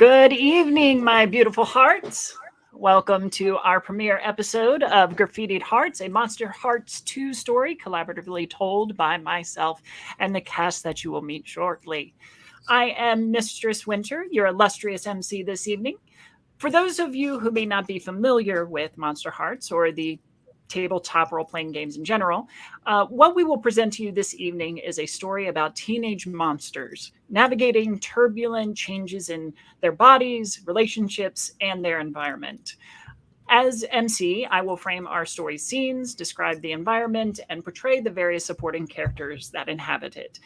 Good evening, my beautiful hearts. Welcome to our premiere episode of Graffitied Hearts, a Monster Hearts 2 story collaboratively told by myself and the cast that you will meet shortly. I am Mistress Winter, your illustrious MC this evening. For those of you who may not be familiar with Monster Hearts or the tabletop role playing games in general, what we will present to you this evening is a story about teenage monsters navigating turbulent changes in their bodies, relationships, and their environment. As MC, I will frame our story scenes, describe the environment, and portray the various supporting characters that inhabit it.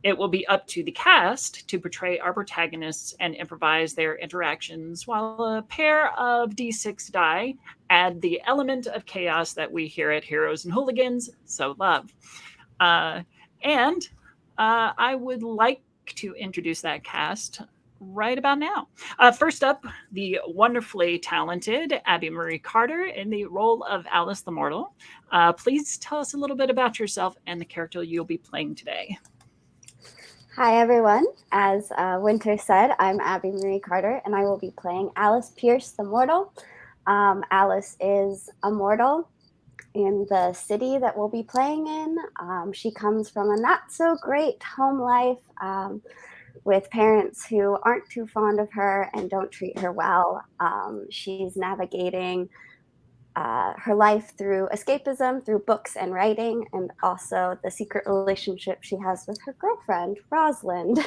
It will be up to the cast to portray our protagonists and improvise their interactions, while a pair of d6 die add the element of chaos that we here at Heroes and Hooligans so love. And I would like to introduce that cast right about now. First up, the wonderfully talented Abby Marie Carter in the role of Alice the Mortal. Please tell us a little bit about yourself and the character you'll be playing today. Hi, everyone. As Winter said, I'm Abby Marie Carter, and I will be playing Alice Pierce, the Mortal. Alice is a mortal in the city that we'll be playing in. She comes from a not-so-great home life with parents who aren't too fond of her and don't treat her well. She's navigating her life through escapism, through books and writing, and also the secret relationship she has with her girlfriend, Rosalind.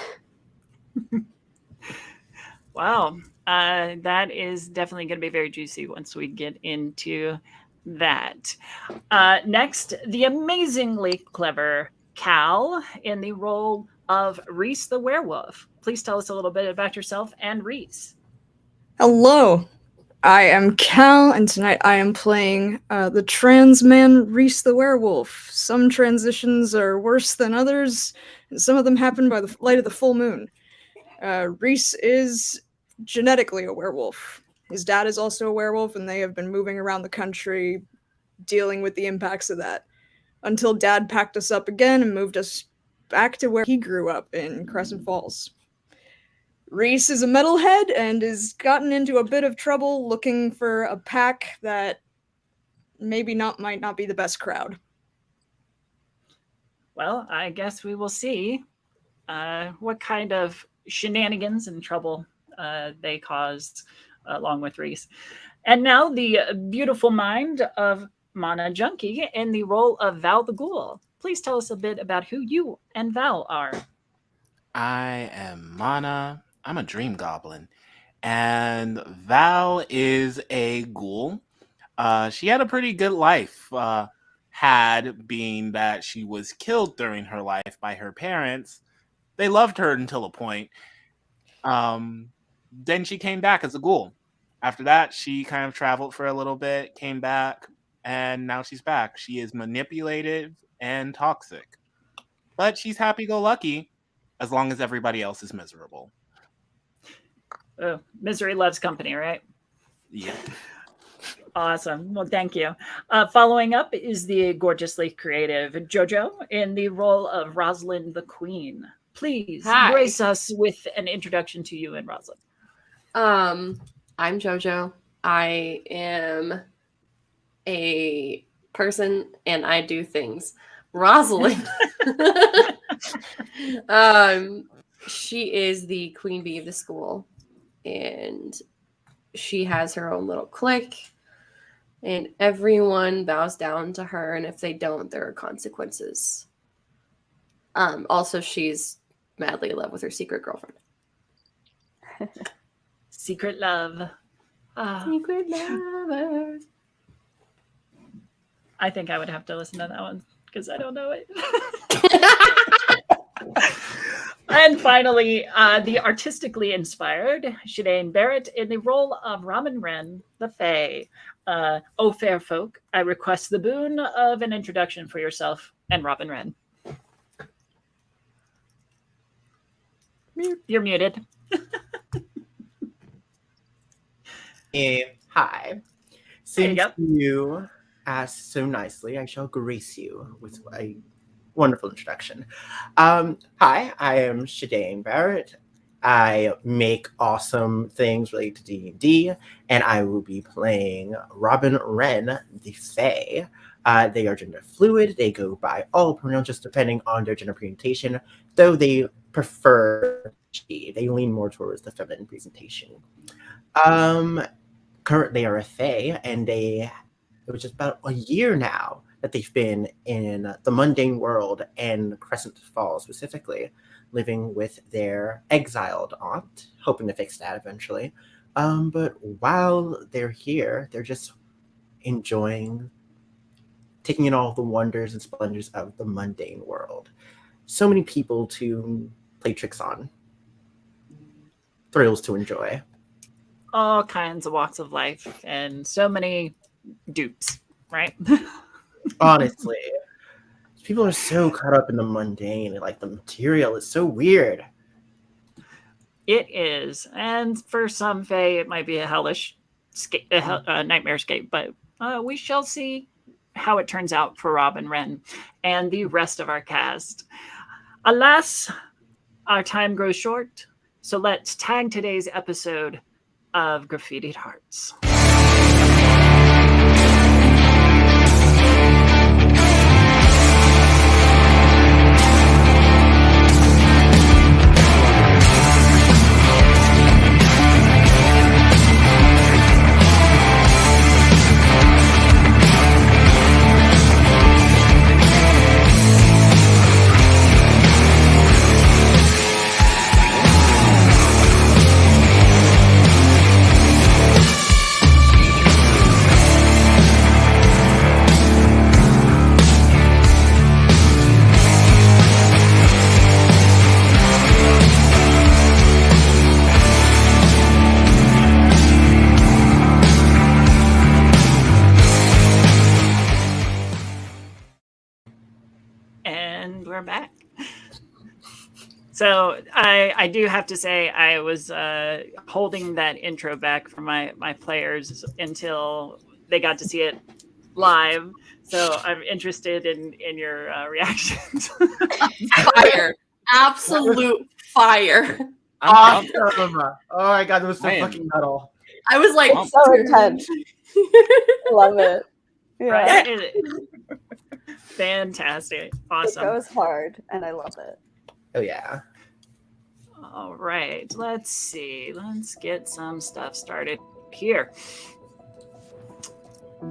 Wow, that is definitely going to be very juicy once we get into that. Next, the amazingly clever Cal in the role of Reese the Werewolf. Please tell us a little bit about yourself and Reese. Hello, I am Cal, and tonight I am playing the trans man Reese the Werewolf. Some transitions are worse than others, and some of them happen by the light of the full moon. Reese is genetically a werewolf. His dad is also a werewolf, and they have been moving around the country dealing with the impacts of that, until Dad packed us up again and moved us back to where he grew up in Crescent Falls. Reese is a metalhead and has gotten into a bit of trouble looking for a pack that might not be the best crowd. Well, I guess we will see what kind of shenanigans and trouble they caused along with Reese. And now the beautiful mind of Mana Junkie in the role of Val the Ghoul. Please tell us a bit about who you and Val are. I am Mana. I'm a dream goblin. And Val is a ghoul. She had a pretty good life, being that she was killed during her life by her parents. They loved her until a point. Then she came back as a ghoul. After that, she kind of traveled for a little bit, came back, and now she's back. She is manipulative and toxic. But she's happy-go-lucky as long as everybody else is miserable. Oh, misery loves company, right? Yeah. Awesome. Well, thank you. Following up is the gorgeously creative JoJo in the role of Rosalind the Queen. Please grace us with an introduction to you and Rosalind. I'm JoJo. I am a person and I do things. Rosalind. She is the queen bee of the school, and she has her own little clique, and everyone bows down to her, and if they don't, there are consequences. Also, she's madly in love with her secret girlfriend. Secret love. Secret lovers. I think I would have to listen to that one because I don't know it. And finally, the artistically inspired Shadane Barrett in the role of Ramen Wren, the Fae. O fair folk, I request the boon of an introduction for yourself and Robin Wren. You're muted. Hi. Since you asked so nicely, I shall grace you with a wonderful introduction. Hi, I am Shadane Barrett. I make awesome things related to D&D, and I will be playing Robin Wren, the Fae. They are gender fluid. They go by all pronouns, just depending on their gender presentation, though they prefer she. They lean more towards the feminine presentation. They are a Fae, and it was just about a year now that they've been in the mundane world and Crescent Falls specifically, living with their exiled aunt, hoping to fix that eventually. But while they're here, they're just enjoying taking in all the wonders and splendors of the mundane world. So many people to play tricks on. Thrills to enjoy. All kinds of walks of life and so many dupes, right? Honestly. People are so caught up in the mundane and like the material is so weird. It is. And for some Fae, it might be a hellish nightmare escape, but we shall see how it turns out for Robin Wren and the rest of our cast. Alas, our time grows short, so let's tag today's episode of Graffitied Hearts. We're back. So I do have to say I was holding that intro back for my players until they got to see it live. So I'm interested in your reactions. Fire. Absolute fire. Awesome. Oh my god, that was so fucking metal. I was like, It's so intense. Love it. Yeah. Right? Fantastic. Awesome. It goes hard, and I love it. Oh yeah. All right. Let's see. Let's get some stuff started here. All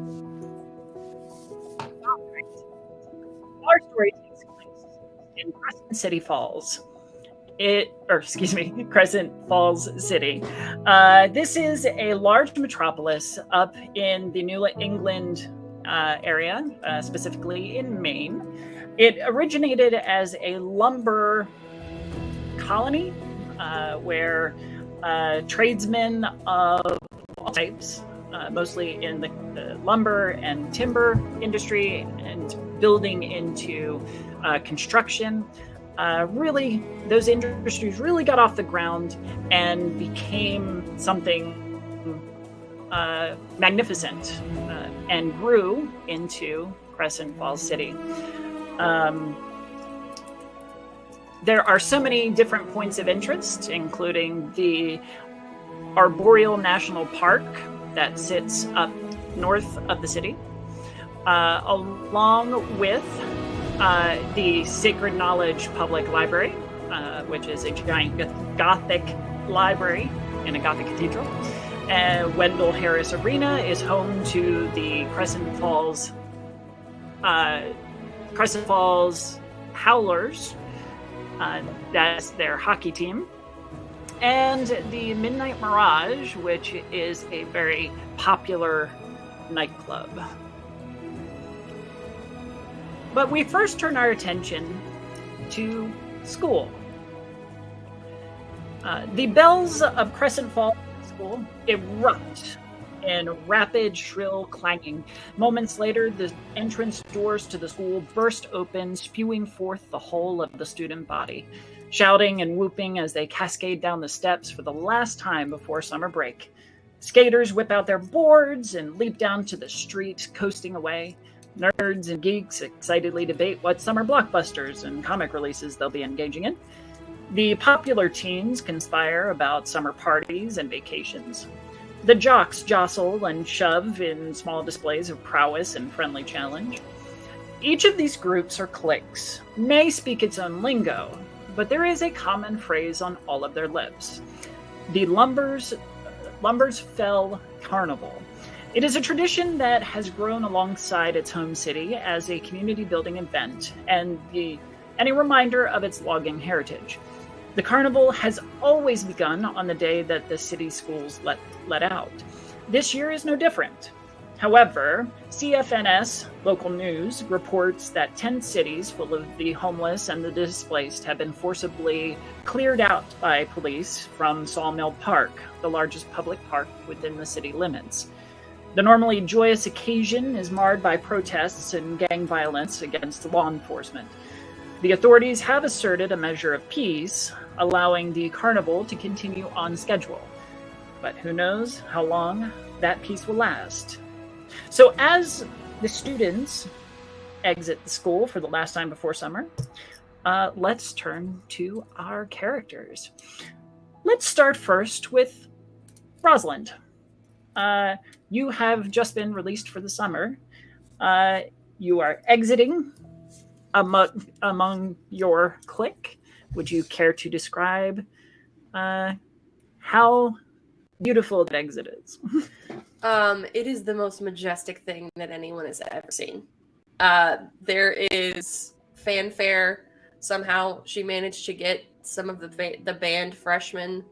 right. Our story takes place in Crescent City Falls. Crescent Falls City. This is a large metropolis up in the New England area, specifically in Maine. It originated as a lumber colony where tradesmen of all types, mostly in the lumber and timber industry and building into construction, really, those industries really got off the ground and became something magnificent and grew into Crescent Falls City. There are so many different points of interest, including the Arboreal National Park that sits up north of the city, along with the Sacred Knowledge Public Library, which is a giant Gothic library in a Gothic cathedral. Wendell Harris Arena is home to the Crescent Falls Howlers. That's their hockey team. And the Midnight Mirage, which is a very popular nightclub. But we first turn our attention to school. The bells of Crescent Falls School erupt in rapid, shrill clanging. Moments later, the entrance doors to the school burst open, spewing forth the whole of the student body, shouting and whooping as they cascade down the steps for the last time before summer break. Skaters whip out their boards and leap down to the street, coasting away. Nerds and geeks excitedly debate what summer blockbusters and comic releases they'll be engaging in. The popular teens conspire about summer parties and vacations. The jocks jostle and shove in small displays of prowess and friendly challenge. Each of these groups or cliques may speak its own lingo, but there is a common phrase on all of their lips. The Lumbers Fell Carnival. It is a tradition that has grown alongside its home city as a community building event and a reminder of its logging heritage. The carnival has always begun on the day that the city schools let out. This year is no different. However, CFNS local news reports that 10 cities full of the homeless and the displaced have been forcibly cleared out by police from Sawmill Park, the largest public park within the city limits. The normally joyous occasion is marred by protests and gang violence against law enforcement. The authorities have asserted a measure of peace, allowing the carnival to continue on schedule. But who knows how long that peace will last. So as the students exit the school for the last time before summer, let's turn to our characters. Let's start first with Rosalind. You have just been released for the summer. You are exiting among your clique. Would you care to describe how beautiful that exit is? It is the most majestic thing that anyone has ever seen. There is fanfare. Somehow she managed to get some of the band freshmen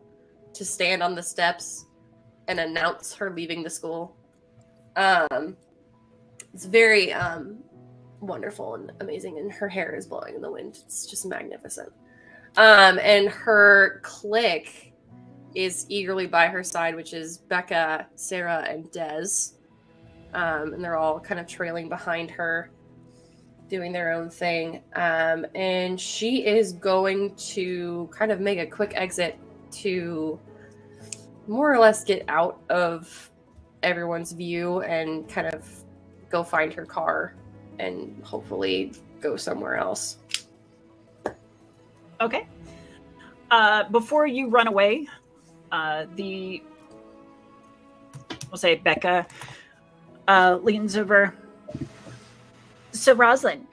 to stand on the steps and announce her leaving the school. It's very wonderful and amazing, and her hair is blowing in the wind. It's just magnificent. And her clique is eagerly by her side, which is Becca, Sarah, and Des. And they're all kind of trailing behind her, doing their own thing. And she is going to kind of make a quick exit to more or less get out of everyone's view and kind of go find her car and hopefully go somewhere else. Okay. Before you run away, we'll say Becca leans over. So Rosalind,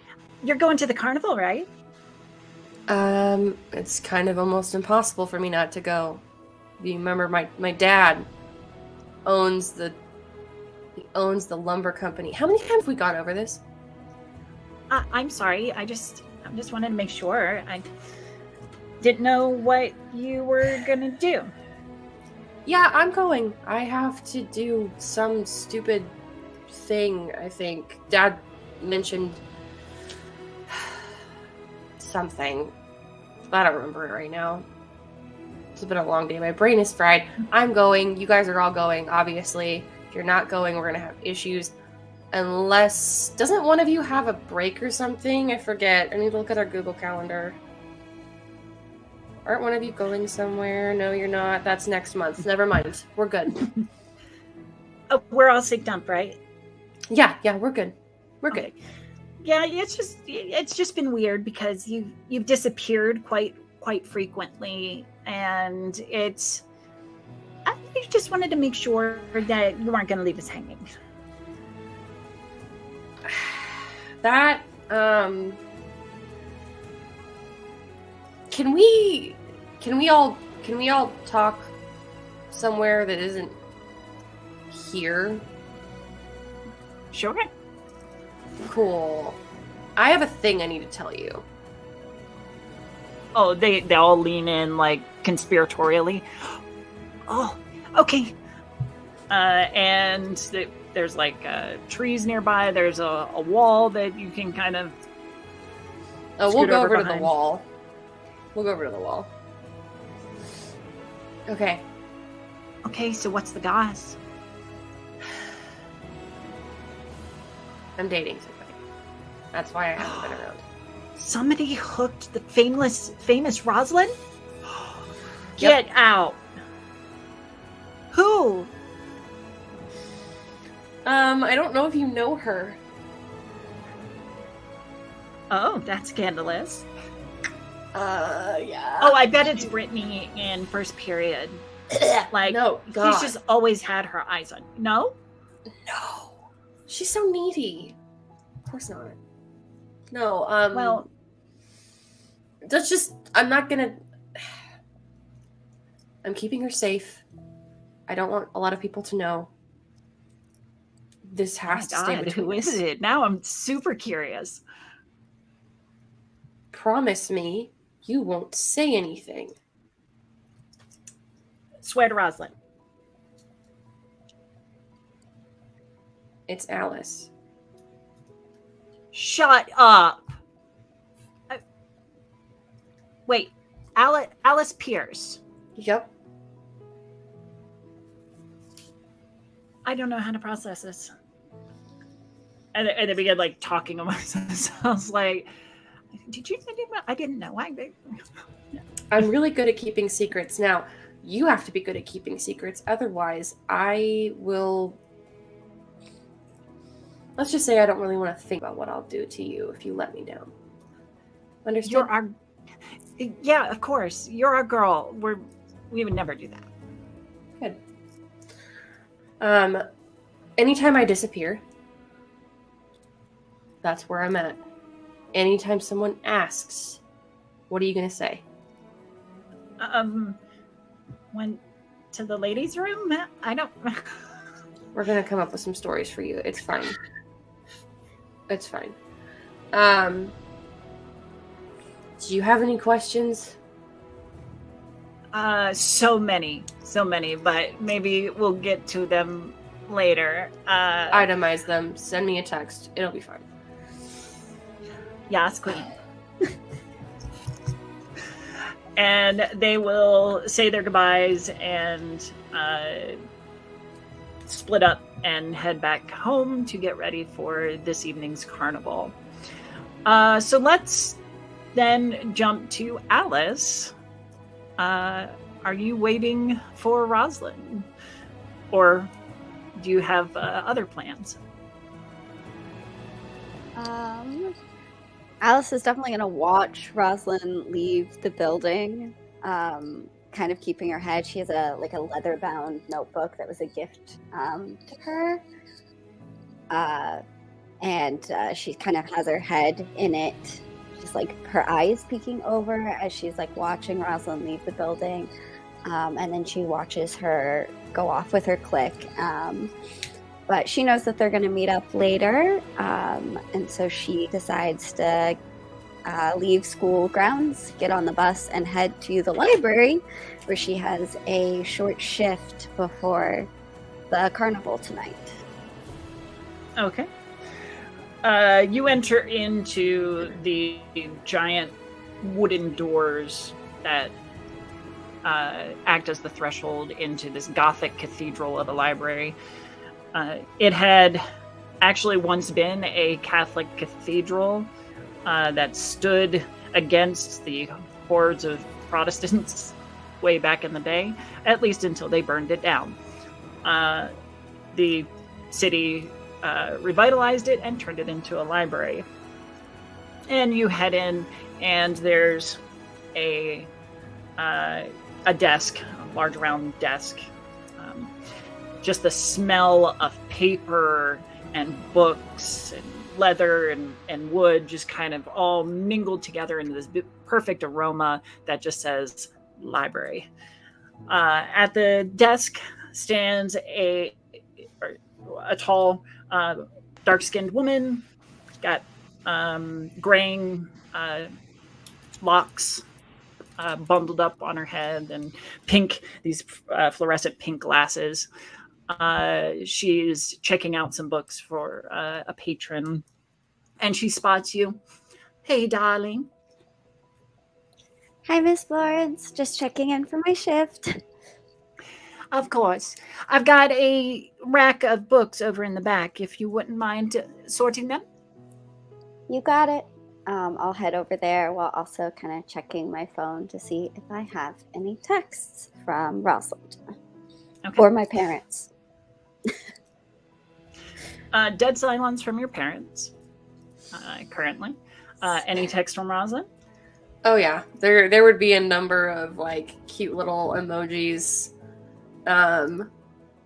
you're going to the carnival, right? It's kind of almost impossible for me not to go. You remember my dad owns the lumber company. How many times have we gone over this? I'm sorry. I just wanted to make sure. I didn't know what you were gonna do. Yeah, I'm going. I have to do some stupid thing, I think. Dad mentioned something. I don't remember it right now. It's been a long day. My brain is fried. I'm going. You guys are all going, obviously. If you're not going, we're going to have issues. Unless... Doesn't one of you have a break or something? I forget. I need to look at our Google Calendar. Aren't one of you going somewhere? No, you're not. That's next month. Never mind. We're good. Oh, we're all synced up, right? Yeah, we're good. We're good. Yeah, it's just been weird because you've disappeared quite frequently, and I just wanted to make sure that you weren't going to leave us hanging. That Can we all talk somewhere that isn't here? Sure. Cool. I have a thing I need to tell you. Oh, they all lean in like conspiratorially. Oh, okay. And there's like trees nearby. There's a wall that you can kind of. Oh, we'll go over to the wall. We'll go over to the wall. Okay. Okay, so what's the goss? I'm dating somebody. That's why I haven't been around. Somebody hooked the famous Rosalind? Get out. Who? I don't know if you know her. Oh, that's scandalous. Yeah. Oh, I bet it's Brittany in first period. Like, no, God. she's just always had her eyes on. No? No. She's so needy. Of course not. No, Well, that's just, I'm not gonna, I'm keeping her safe. I don't want a lot of people to know. This has to stay between who us. is it? Now I'm super curious. Promise me you won't say anything. Swear to Rosalind. It's Alice. Shut up. Wait, Alice Pierce. Yep. I don't know how to process this. And they began like talking amongst themselves. Like, did you? I didn't know. I'm really good at keeping secrets. Now, you have to be good at keeping secrets. Otherwise, I will. Let's just say I don't really want to think about what I'll do to you if you let me down. Understood? You're our. Yeah, of course. You're our girl. We would never do that. Good. Anytime I disappear, that's where I'm at. Anytime someone asks, what are you gonna say? Went to the ladies' room? I don't. We're gonna come up with some stories for you. It's fine. It's fine. Do you have any questions? So many, but maybe we'll get to them later. Itemize them. Send me a text. It'll be fine. Yes, Queen. And they will say their goodbyes and split up and head back home to get ready for this evening's carnival. So let's then jump to Alice. Are you waiting for Rosalind? Or do you have other plans? Alice is definitely going to watch Rosalind leave the building, kind of keeping her head. She has a leather-bound notebook that was a gift to her. And she kind of has her head in it, just like her eyes peeking over as she's like watching Rosalind leave the building. And then she watches her go off with her clique. But she knows that they're going to meet up later. And so she decides to leave school grounds, get on the bus, and head to the library, where she has a short shift before the carnival tonight. Okay. You enter into the giant wooden doors that act as the threshold into this Gothic cathedral of a library. It had actually once been a Catholic cathedral that stood against the hordes of Protestants way back in the day, at least until they burned it down. The city revitalized it and turned it into a library. And you head in, and there's a desk, a large round desk. Just the smell of paper and books and leather and wood just kind of all mingled together into this perfect aroma that just says library. At the desk stands a tall, dark-skinned woman, got graying locks bundled up on her head, and these fluorescent pink glasses. She's checking out some books for a patron, and she spots you. Hey, darling. Hi, Miss Florence. Just checking in for my shift. Of course. I've got a rack of books over in the back, if you wouldn't mind sorting them. You got it. I'll head over there while also kind of checking my phone to see if I have any texts from Rosalind or my parents. Dead silence from your parents currently. Any text from Rosalind? Oh yeah, there would be a number of like cute little emojis,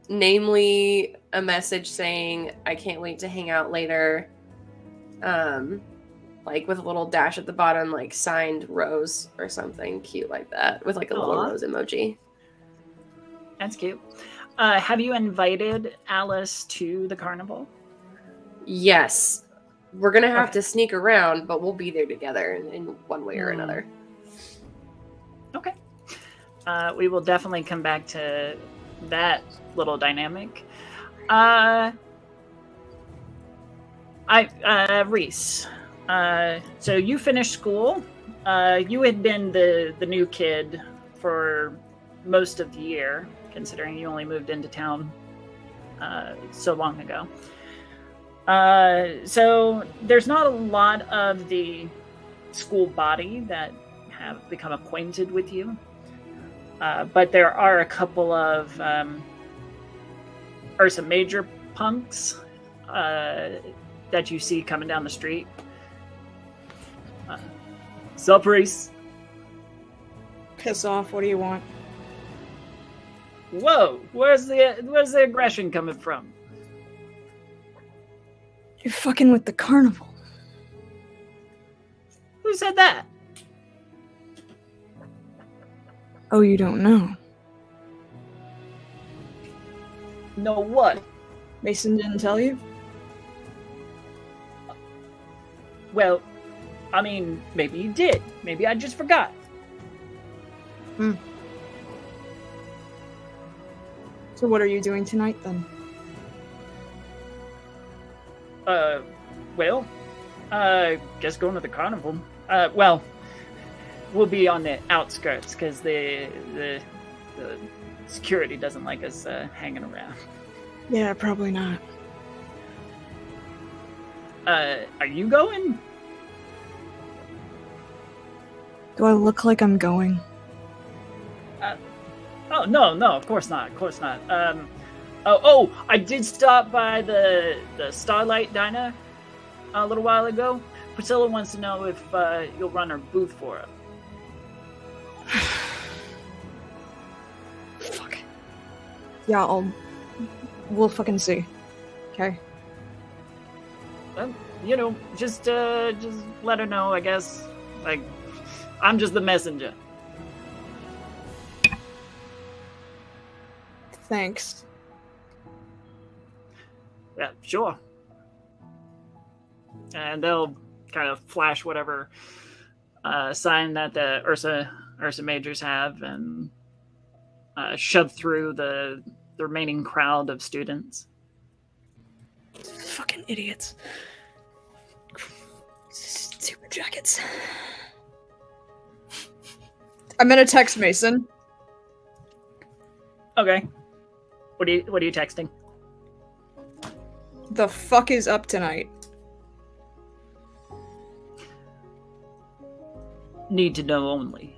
namely a message saying "I can't wait to hang out later," like with a little dash at the bottom, like signed Rose or something cute like that, with like a little Aw. rose emoji. That's cute. Have you invited Alice to the carnival? Yes, we're gonna have Okay. to sneak around, but we'll be there together in one way or Hmm. another. Okay. We will definitely come back to that little dynamic. Reese. So you finished school. You had been the new kid for most of the year, considering you only moved into town so long ago. So there's not a lot of the school body that have become acquainted with you. But there are a couple of Ursa Major punks that you see coming down the street. Sup, Reese? Piss off. What do you want? Whoa, where's the aggression coming from? You're fucking with the carnival. Who said that? Oh, you don't know? No, what? Mason didn't tell you? Well, I mean, maybe you did. Maybe I just forgot. So what are you doing tonight, then? Well, guess going to the carnival. Well, we'll be on the outskirts because the security doesn't like us hanging around. Yeah, probably not. Are you going? Do I look like I'm going? Oh no, of course not, Oh, I did stop by the Starlight Diner a little while ago. Priscilla wants to know if you'll run her booth for her. Fuck. Yeah, we'll fucking see. Okay. Well, just let her know, I guess. Like, I'm just the messenger. Thanks. Yeah, sure. And they'll kind of flash whatever sign that the Ursa Majors have and shove through the remaining crowd of students. Fucking idiots. Stupid jackets. I'm gonna text Mason. Okay. What are you texting? The fuck is up tonight? Need to know only.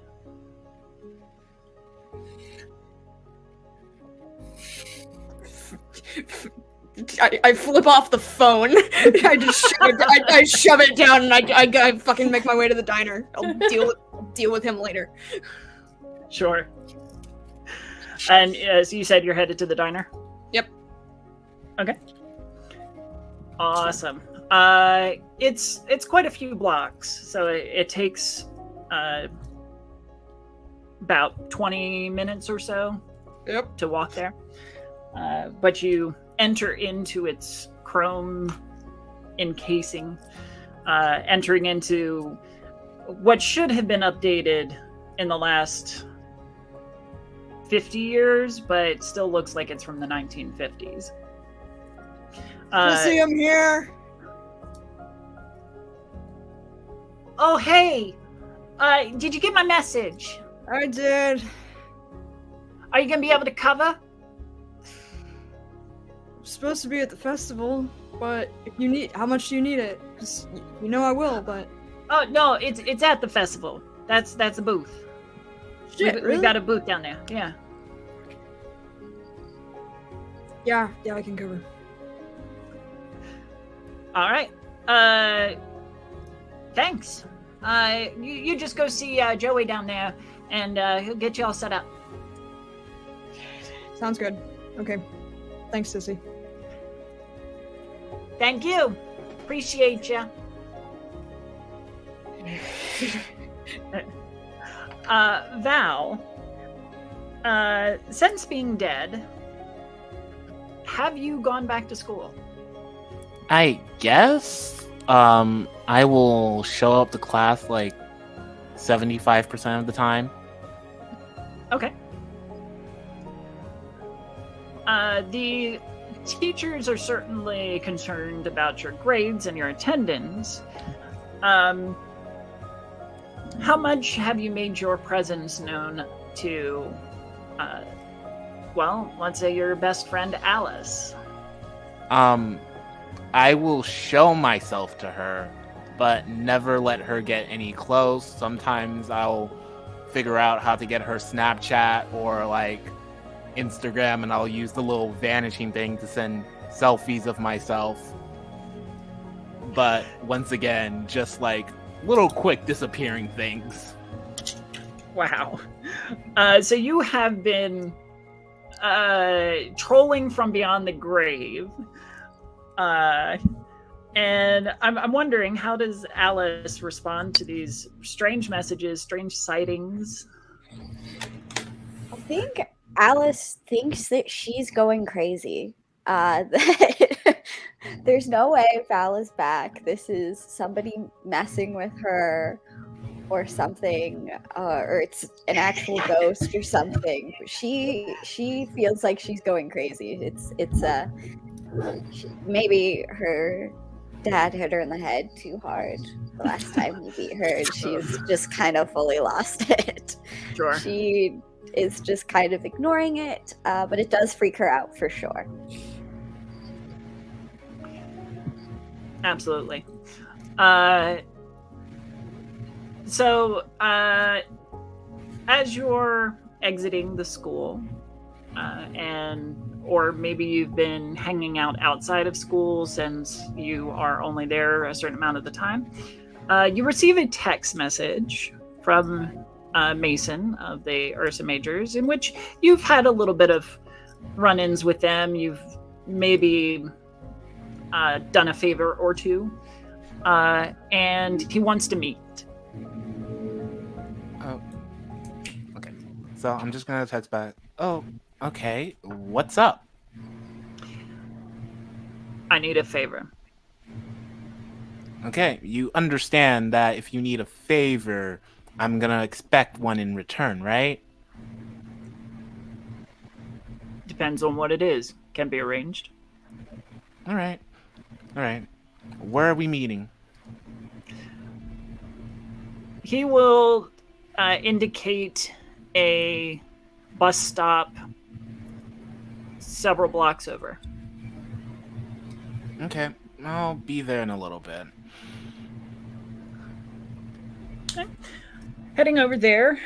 I flip off the phone. I shove it down and I fucking make my way to the diner. I'll deal with him later. Sure. And so you said you're headed to the diner? Yep. Okay. Awesome. It's quite a few blocks, so it takes about 20 minutes or so. Yep. To walk there. But you enter into its chrome encasing, entering into what should have been updated in the last 50 years, but it still looks like it's from the 1950s. See, I'm here. Oh, hey! Did you get my message? I did. Are you going to be able to cover? I'm supposed to be at the festival, but if you need, how much do you need it? 'Cause you know I will, but. Oh, no, it's at the festival. That's a booth. Shit, We've really? got a booth down there, yeah. Yeah, I can cover. All right. Thanks. You just go see Joey down there, and he'll get you all set up. Sounds good. Okay. Thanks, Sissy. Thank you. Appreciate you. Val, since being dead, have you gone back to school? I guess I will show up to class like 75% of the time. Okay. The teachers are certainly concerned about your grades and your attendance. How much have you made your presence known to, let's say your best friend Alice? I will show myself to her, but never let her get any close. Sometimes I'll figure out how to get her Snapchat or like Instagram, and I'll use the little vanishing thing to send selfies of myself. But once again, just like little quick disappearing things. Wow. So you have been trolling from beyond the grave. And I'm wondering, how does Alice respond to these strange messages, strange sightings? I think Alice thinks that she's going crazy. There's no way Val is back. This is somebody messing with her or something, or it's an actual ghost or something. She feels like she's going crazy. Maybe her dad hit her in the head too hard the last time he beat her, and she's just kind of fully lost it. Sure. She is just kind of ignoring it, but it does freak her out for sure. Absolutely. So, as you're exiting the school, or maybe you've been hanging out outside of school since you are only there a certain amount of the time, you receive a text message from Mason of the Ursa Majors, in which you've had a little bit of run-ins with them. You've maybe done a favor or two, and he wants to meet. Oh, okay. So I'm just gonna text back. Oh, okay. What's up? I need a favor. Okay, you understand that if you need a favor, I'm gonna expect one in return, right? Depends on what it is. Can be arranged. All right. Where are we meeting? He will indicate a bus stop several blocks over. Okay, I'll be there in a little bit. Okay. Heading over there,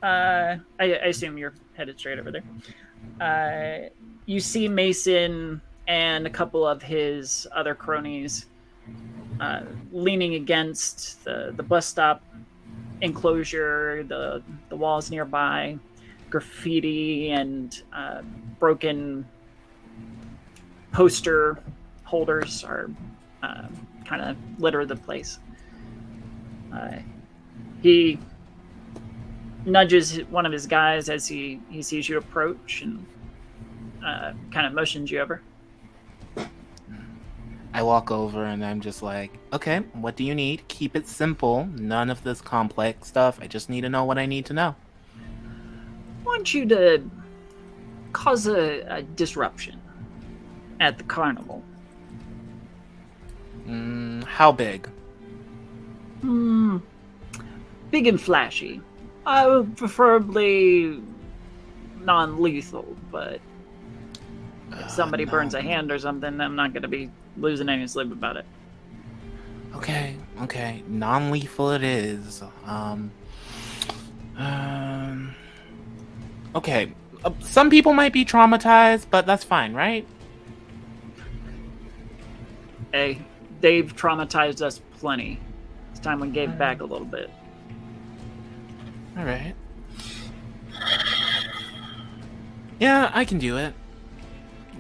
I assume you're headed straight over there. You see Mason and a couple of his other cronies leaning against the bus stop enclosure, the walls nearby. Graffiti and broken poster holders are kind of litter the place. He nudges one of his guys as he sees you approach and kind of motions you over. I walk over and I'm just like, okay, what do you need? Keep it simple. None of this complex stuff. I just need to know what I need to know. I want you to cause a disruption at the carnival. How big? Big and flashy. Preferably non-lethal, but if somebody burns a hand or something, I'm not going to be losing any sleep about it. Okay. Non-lethal it is. Okay. Some people might be traumatized, but that's fine, right? Hey, they've traumatized us plenty. It's time we gave back a little bit. All right. Yeah, I can do it.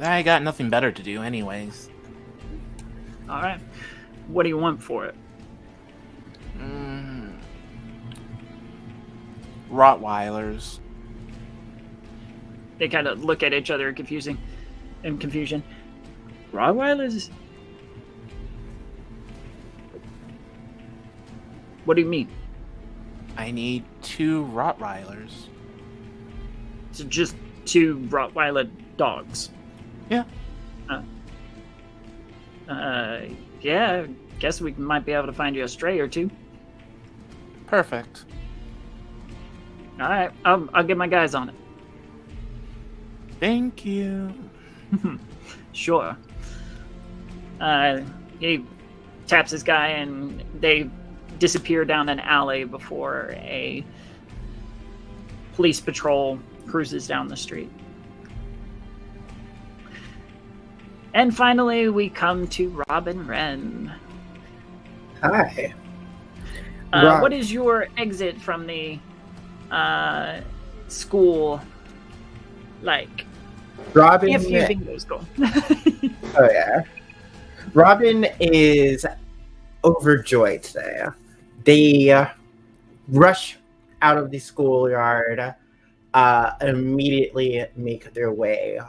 I got nothing better to do anyways. All right. What do you want for it? Rottweilers. They kind of look at each other in confusion. Rottweilers? What do you mean? I need 2 Rottweilers. So just 2 Rottweiler dogs? Yeah. Yeah, I guess we might be able to find you a stray or 2. Perfect. All right, I'll get my guys on it. Thank you. Sure. He taps his guy and they disappear down an alley before a police patrol cruises down the street. And finally, we come to Robin Wren. Hi. Rob. What is your exit from the school like? Robin. If you think those go. Oh yeah. Robin is overjoyed today. They rush out of the schoolyard, immediately make their way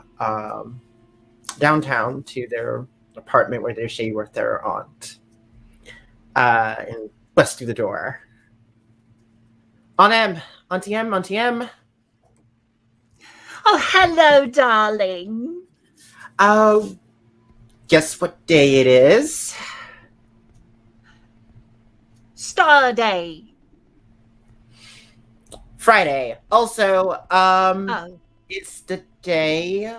downtown to their apartment where they stay with their aunt, and bust through the door. Auntie M. Oh, hello, darling. Oh, guess what day it is? Star Day. Friday. Also, Oh. it's the day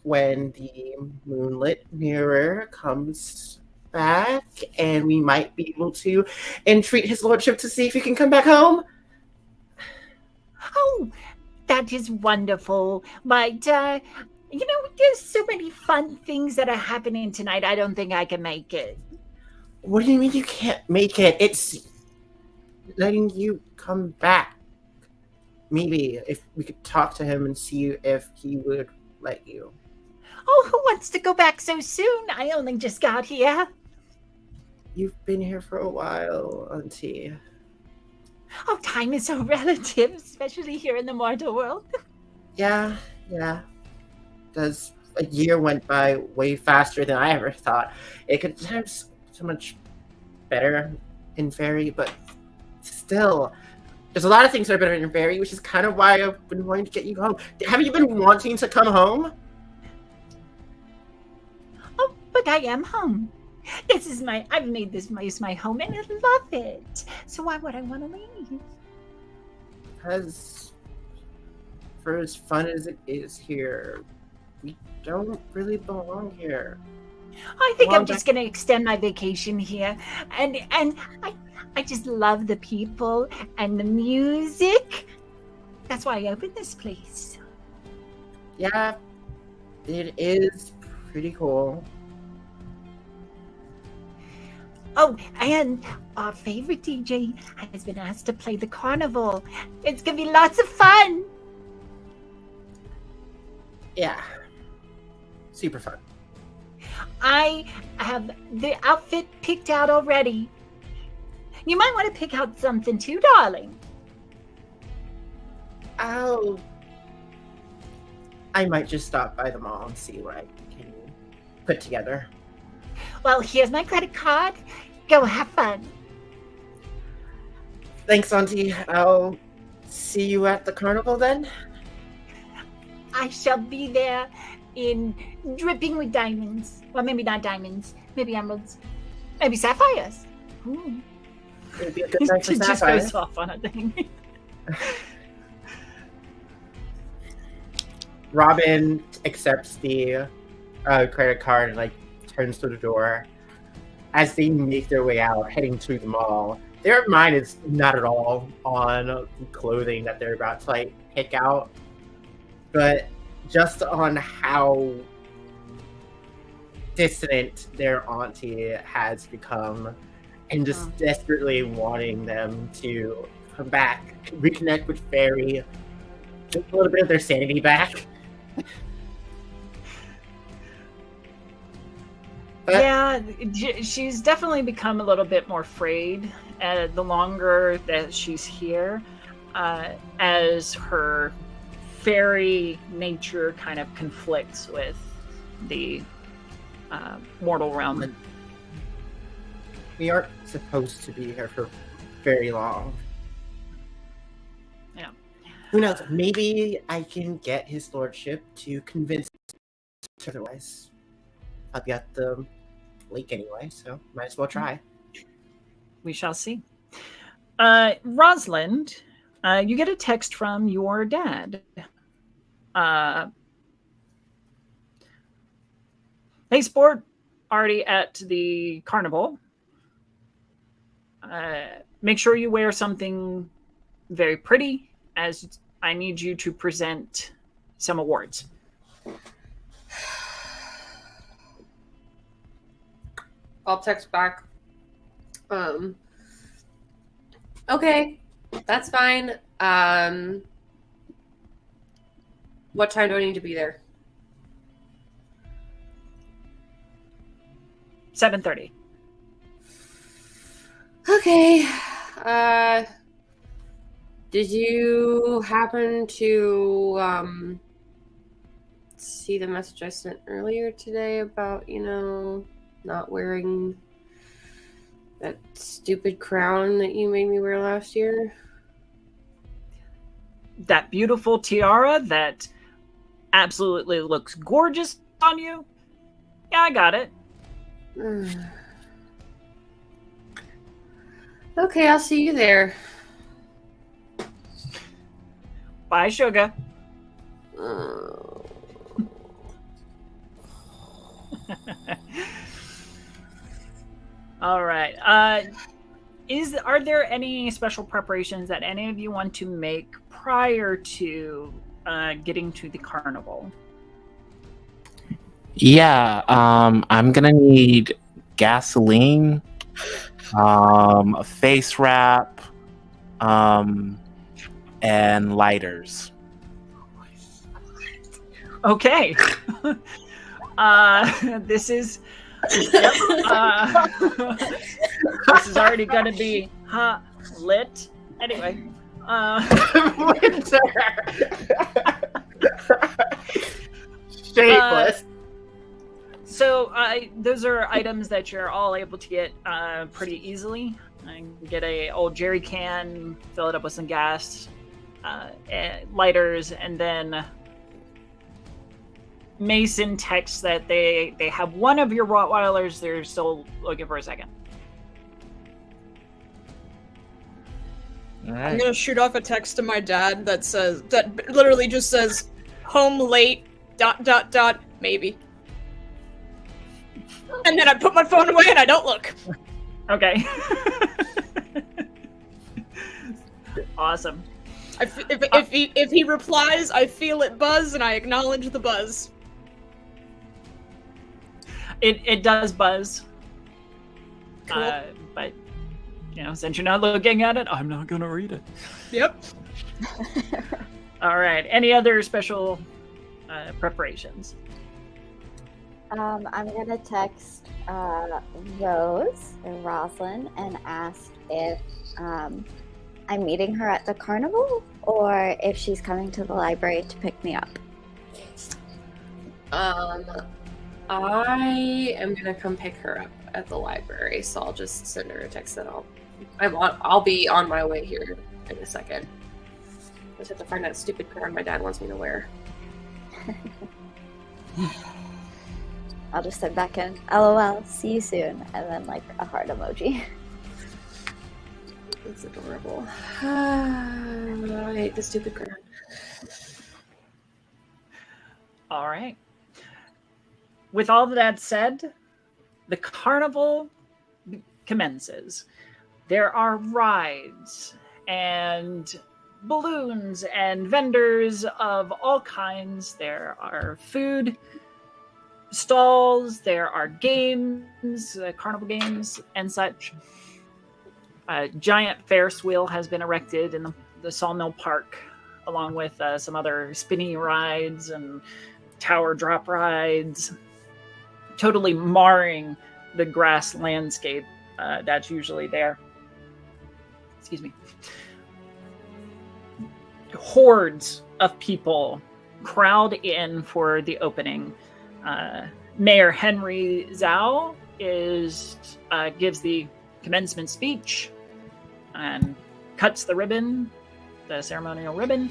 when the moonlit mirror comes back, and we might be able to entreat his lordship to see if he can come back home. Oh, that is wonderful. But, there's so many fun things that are happening tonight. I don't think I can make it. What do you mean you can't make it? It's letting you come back. Maybe if we could talk to him and see if he would let you. Oh, who wants to go back so soon? I only just got here. You've been here for a while, Auntie. Oh, time is so relative, especially here in the mortal world. Yeah. Does a year went by way faster than I ever thought. It could have so much better in Fairy, but still, there's a lot of things that are better in Fairy, which is kind of why I've been wanting to get you home. Have you been wanting to come home? Oh, but I am home. I've made this place my home and I love it. So why would I want to leave? Because for as fun as it is here, we don't really belong here. I think Well, I'm just going to extend my vacation here. And I just love the people and the music. That's why I opened this place. Yeah, it is pretty cool. Oh, and our favorite DJ has been asked to play the carnival. It's going to be lots of fun. Yeah. Super fun. I have the outfit picked out already. You might want to pick out something too, darling. I might just stop by the mall and see what I can put together. Well, here's my credit card. Go have fun. Thanks, Auntie. I'll see you at the carnival then. I shall be there in dripping with diamonds. Well, maybe not diamonds. Maybe emeralds. Maybe sapphires. Ooh. It'd be a good night for It just Sapphire. goes off on a thing. Robin accepts the credit card and turns to the door. As they make their way out, heading to the mall, their mind is not at all on the clothing that they're about to pick out, but just on how distant their auntie has become and just desperately wanting them to come back, reconnect with Fairy, get a little bit of their sanity back. Yeah, she's definitely become a little bit more frayed the longer that she's here, as her fairy nature kind of conflicts with the mortal realm. We aren't supposed to be here for very long. Yeah. Who knows? Maybe I can get his lordship to convince otherwise. I'll be at the lake anyway, so might as well try. We shall see. Rosalind, you get a text from your dad. Hey, sport, already at the carnival. Make sure you wear something very pretty, as I need you to present some awards. I'll text back. Okay, that's fine. What time do I need to be there? 7:30. Okay. Did you happen to see the message I sent earlier today about, not wearing that stupid crown that you made me wear last year? That beautiful tiara that absolutely looks gorgeous on you? Yeah, I got it. Okay, I'll see you there. Bye, sugar. All right. Are there any special preparations that any of you want to make prior to getting to the carnival? Yeah, I'm gonna need gasoline, a face wrap, and lighters. Okay. This is this is already gonna be lit. Anyway. Winter. Shameless. So those are items that you're all able to get pretty easily. I can get a old jerry can, fill it up with some gas, and lighters, and then Mason texts that they have one of your Rottweilers. They're still looking for a second. All I'm right. gonna shoot off a text to my dad that literally just says, "Home late, ... maybe." And then I put my phone away and I don't look. Okay. Awesome. If he replies, I feel it buzz and I acknowledge the buzz. It does buzz. Cool. But since you're not looking at it, I'm not gonna read it. Yep. All right. Any other special preparations? I'm gonna text Rosalind, and ask if I'm meeting her at the carnival or if she's coming to the library to pick me up. I am gonna come pick her up at the library, so I'll just send her a text that I'll be on my way here in a second. I just have to find that stupid crown my dad wants me to wear. I'll just send back in, LOL, see you soon, and then like a heart emoji. It's adorable. I hate the stupid crown. All right. With all of that said, the carnival commences. There are rides and balloons and vendors of all kinds. There are food stalls. There are games, carnival games and such. A giant Ferris wheel has been erected in the Sawmill Park, along with some other spinny rides and tower drop rides, totally marring the grass landscape that's usually there. Excuse me. Hordes of people crowd in for the opening. Mayor Henry Zhao gives the commencement speech and cuts the ribbon, the ceremonial ribbon,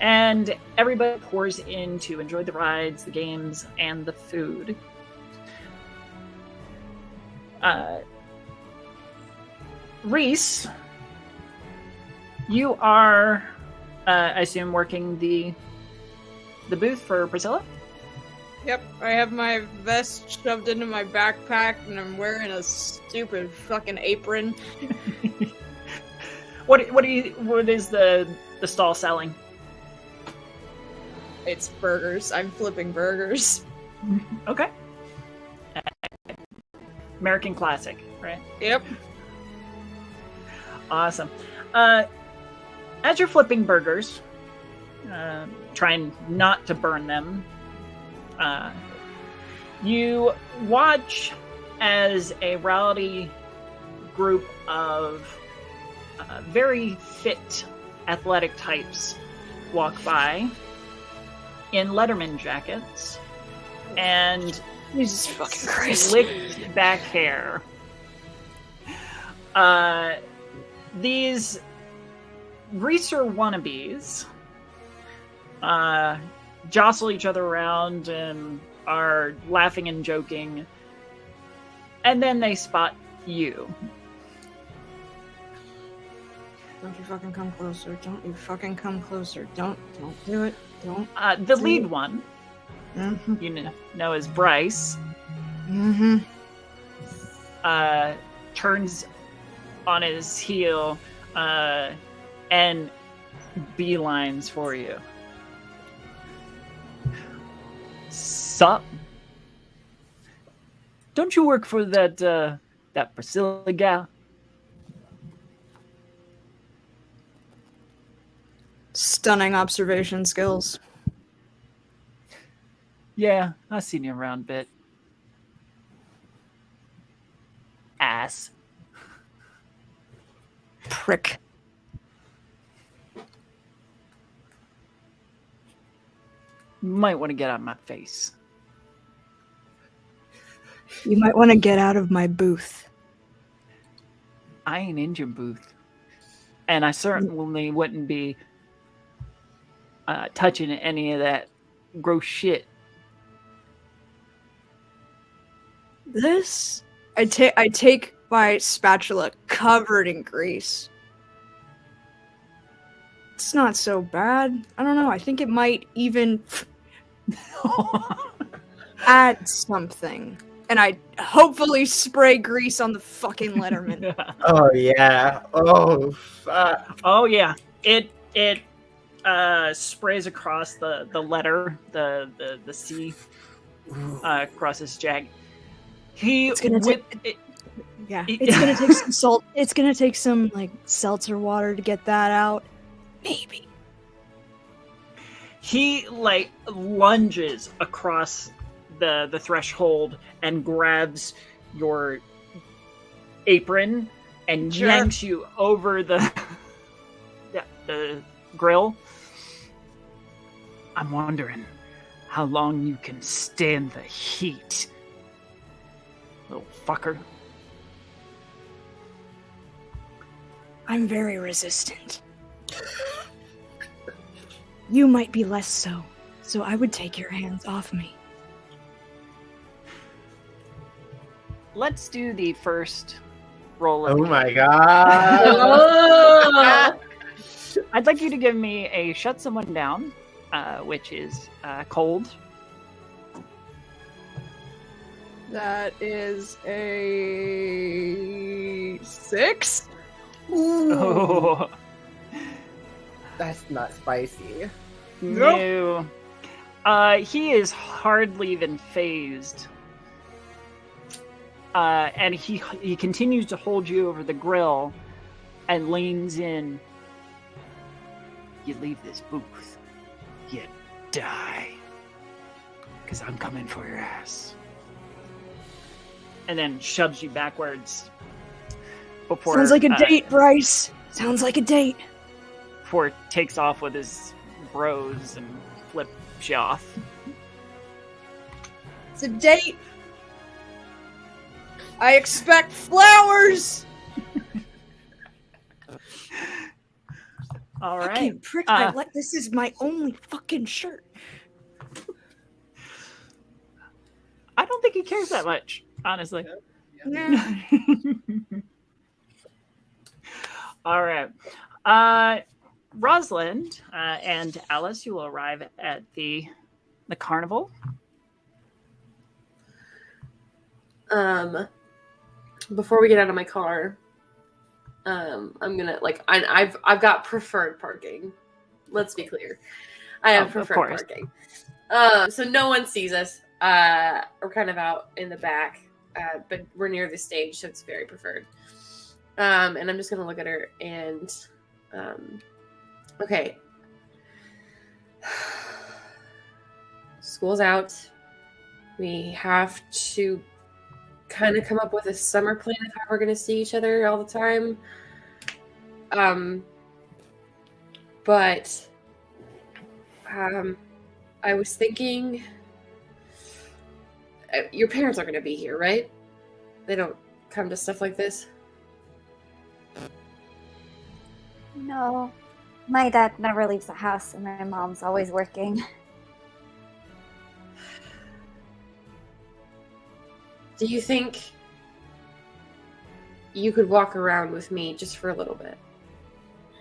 and everybody pours in to enjoy the rides, the games, and the food. Reese, you are, I assume, working the booth for Priscilla? Yep, I have my vest shoved into my backpack and I'm wearing a stupid fucking apron. What is the stall selling? It's burgers. I'm flipping burgers. Okay. American classic, right? Yep. Awesome. As you're flipping burgers, trying not to burn them, you watch as a rowdy group of very fit, athletic types walk by in Letterman jackets and Jesus fucking Christ. slicked back hair. These greaser wannabes jostle each other around and are laughing and joking, and then they spot you. Don't you fucking come closer. Don't you fucking come closer. Don't do it. Don't. The lead one, Mm-hmm. you know, is Bryce. Mm-hmm. Turns on his heel and beelines for you. Sup? Don't you work for that Priscilla gal? Stunning observation skills. Yeah, I seen you around a bit. Ass. Prick. Might want to get out of my face. You might want to get out of my booth. I ain't in your booth. And I certainly wouldn't be touching any of that gross shit. This? I take my spatula covered in grease. It's not so bad. I don't know. I think it might even add something. And I hopefully spray grease on the fucking Letterman. Oh yeah. Oh fuck. Oh yeah. It sprays across the letter, the C across his jacket. It's gonna Yeah. It's gonna take some salt. It's gonna take some like seltzer water to get that out. Maybe. He like lunges across the threshold and grabs your apron and yanks you over the grill. I'm wondering how long you can stand the heat, little fucker. I'm very resistant. You might be less so I would take your hands off me. Let's do the first roll. Oh my god. Oh! I'd like you to give me a shut someone down, which is cold. That is a 6. Oh, That's not spicy. no. He is hardly even phased. And he continues to hold you over the grill, and leans in. You leave this booth, you die. Because I'm coming for your ass. And then shoves you backwards. Before, Sounds like a date, Bryce. Sounds like a date. Before it takes off with his bros and flips you off. It's a date. I expect flowers. All right. Fucking prick, this is my only fucking shirt. I don't think he cares that much, honestly. Yeah. All right. Rosalind and Alice, you will arrive at the carnival. Before we get out of my car, I'm gonna I've got preferred parking. Let's be clear. I have preferred parking. So no one sees us. We're kind of out in the back, but we're near the stage, so it's very preferred. And I'm just gonna look at her and okay. School's out. We have to kind of come up with a summer plan of how we're going to see each other all the time. But I was thinking, your parents are going to be here, right? They don't come to stuff like this? No, my dad never leaves the house, and my mom's always working. Do you think you could walk around with me just for a little bit?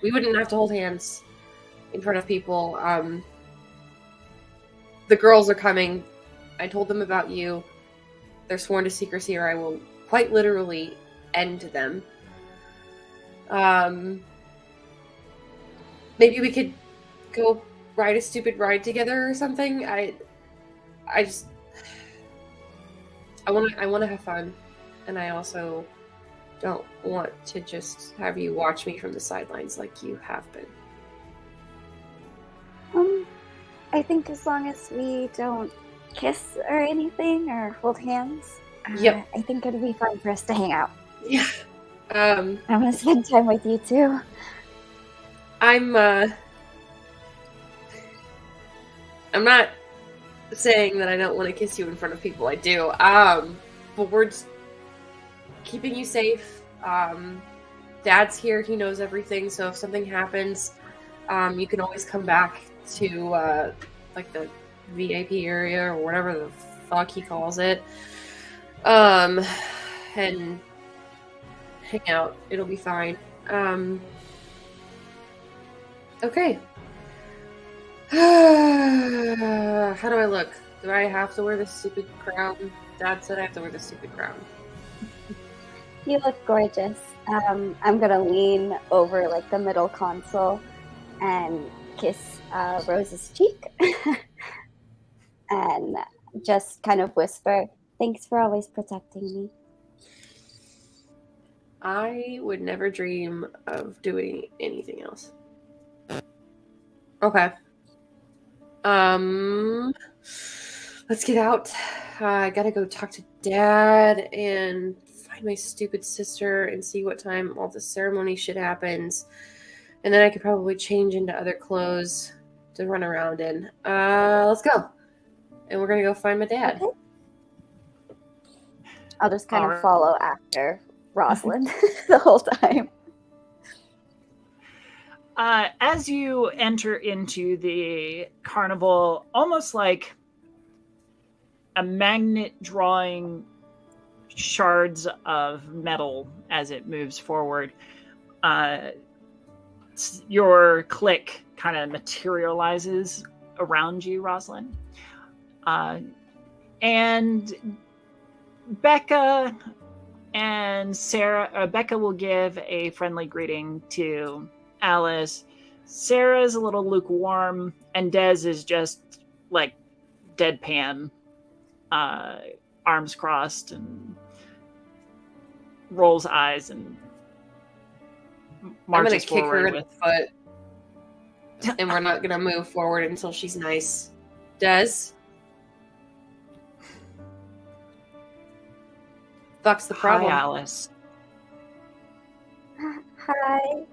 We wouldn't have to hold hands in front of people. The girls are coming. I told them about you. They're sworn to secrecy, or I will quite literally end them. Maybe we could go ride a stupid ride together or something. I want to have fun, and I also don't want to just have you watch me from the sidelines like you have been. I think as long as we don't kiss or anything or hold hands, Yep. I think it'll be fun for us to hang out. Yeah. I'm gonna spend time with you too. I'm not saying that I don't want to kiss you in front of people. I do. But we're just keeping you safe. Dad's here. He knows everything. So if something happens, you can always come back to like the VIP area or whatever the fuck he calls it, and hang out. It'll be fine. Okay. How do I look? Do I have to wear this stupid crown? Dad said I have to wear this stupid crown. You look gorgeous. I'm gonna lean over like the middle console and kiss Rose's cheek and just kind of whisper, "Thanks for always protecting me." I would never dream of doing anything else. Okay. Let's get out. I gotta go talk to Dad and find my stupid sister and see what time all the ceremony shit happens. And then I could probably change into other clothes to run around in. Let's go. And we're gonna go find my dad. Okay. I'll just kind of follow after Rosalind the whole time. As you enter into the carnival, almost like a magnet drawing shards of metal as it moves forward, your clique kind of materializes around you, Rosalind. And Becca and Sarah, Becca will give a friendly greeting to Alice. Sarah's a little lukewarm, and Des is just like deadpan, arms crossed and rolls eyes and I'm marches gonna kick her forward in the foot, and we're not gonna move forward until she's nice. Des? Fuck's the problem? Hi, Alice. Hi.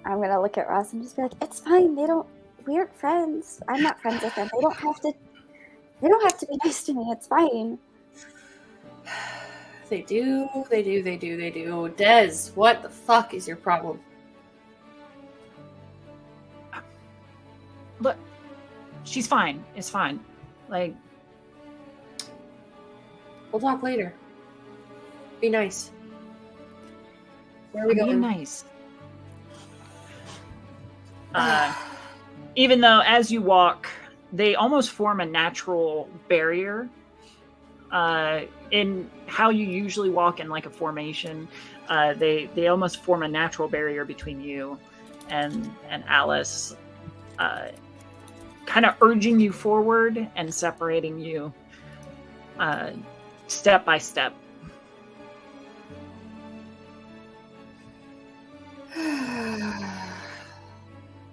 I'm gonna look at Ross and just be like, "It's fine. We aren't friends. I'm not friends with them. They don't have to be nice to me. It's fine." They do. Des, what the fuck is your problem? Look, she's fine. It's fine. Like, We'll talk later. Be nice. Where are we I'm being going? nice. Even though as you walk, they almost form a natural barrier. In how you usually walk in like a formation, they almost form a natural barrier between you and Alice, kind of urging you forward and separating you step by step.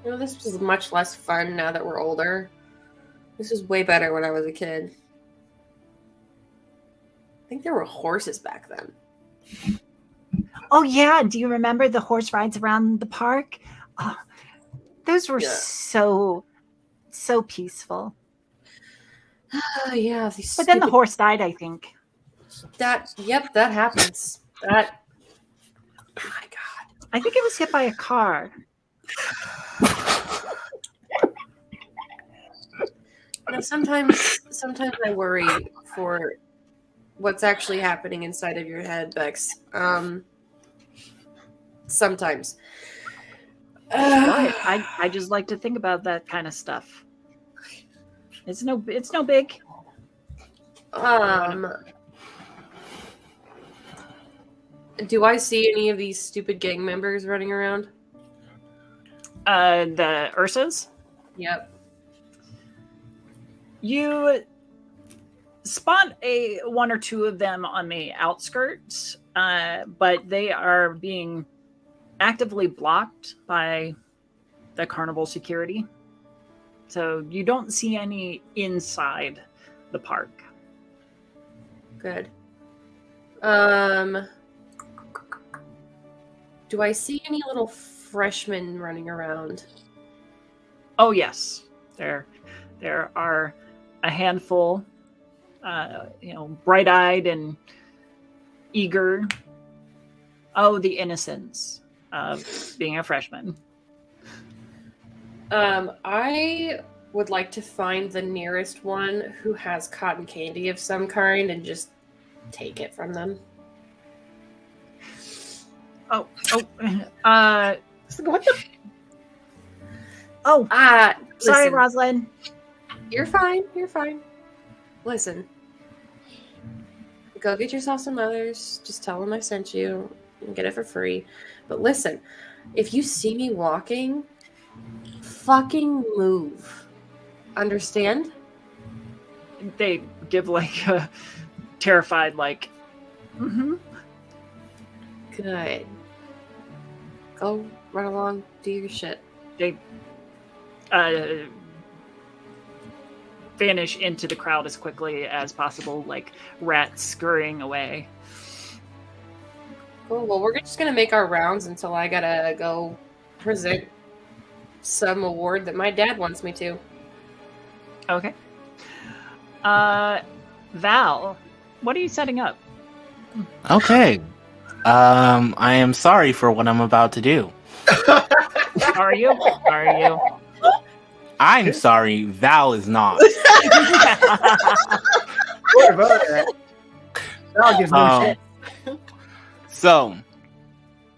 You know, this was much less fun now that we're older. This was way better when I was a kid. I think there were horses back then. Oh yeah, do you remember the horse rides around the park? Oh, those were Yeah. so peaceful. Yeah. But then the horse died, I think. That happens. That. Oh my god. I think it was hit by a car. You know, sometimes I worry for what's actually happening inside of your head, Bex. Sometimes. I just like to think about that kind of stuff. It's no big. Do I see any of these stupid gang members running around? The Ursas. Yep. You spot one or two of them on the outskirts, but they are being actively blocked by the carnival security. So you don't see any inside the park. Good. Do I see any little freshmen running around? Oh yes, there are a handful, bright-eyed and eager. Oh, the innocence of being a freshman. I would like to find the nearest one who has cotton candy of some kind and just take it from them. What the? Oh, Sorry, Listen, Rosalind. You're fine. Listen. Go get yourself some others. Just tell them I sent you. You can get it for free. But listen, if you see me walking, fucking move. Understand? They give like a terrified like. Mm-hmm. Good. Go run along, do your shit. They vanish into the crowd as quickly as possible, like rats scurrying away. Cool. Well, we're just gonna make our rounds until I gotta go present some award that my dad wants me to. Okay. Val, what are you setting up? Okay. I am sorry for what I'm about to do. Are you? I'm sorry, Val is not. What about that? That gives no shit. So,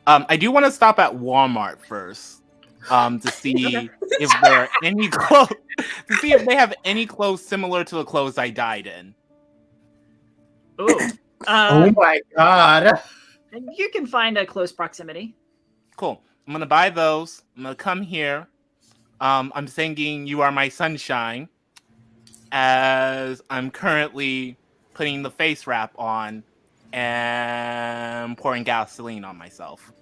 I do want to stop at Walmart first, to see if there are any clothes, to see if they have any clothes similar to the clothes I died in. Ooh. Oh my god. You can find a close proximity. Cool. I'm gonna buy those. I'm gonna come here. I'm singing "You Are My Sunshine" as I'm currently putting the face wrap on and pouring gasoline on myself.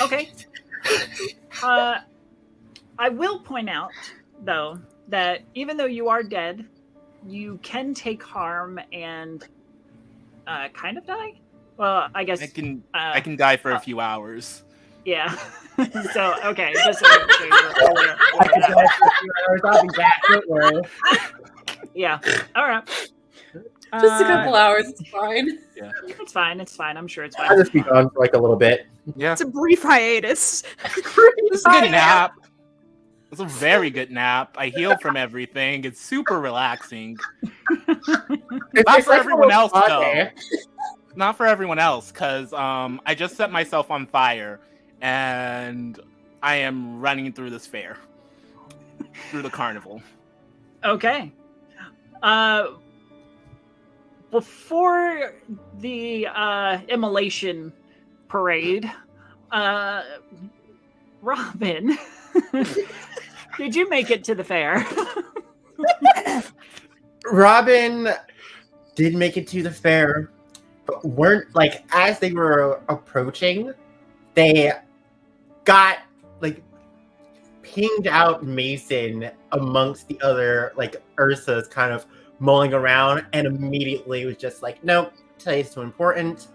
Okay. I will point out, though, that even though you are dead, you can take harm and kind of die. Well, I guess I can die for a few hours. Yeah. So okay, just so you're aware I of can that. tell for a few hours, I'll be back, don't worry. Yeah. All right. Just a couple hours, it's fine. It's fine. It's fine. I'm sure it's I'll fine. just be gone for like a little bit. Yeah, It's a brief hiatus. it's a good nap. It's a very good nap. I heal from everything. It's super relaxing. Not for everyone else, though. Not for everyone else, because I just set myself on fire, and I am running through this fair, through the carnival. Okay. Before the immolation parade, Robin, did you make it to the fair? Robin did make it to the fair, but weren't like as they were approaching, they got like pinged out Mason amongst the other like Ursa's kind of mulling around, and immediately was just like, nope, today's too important.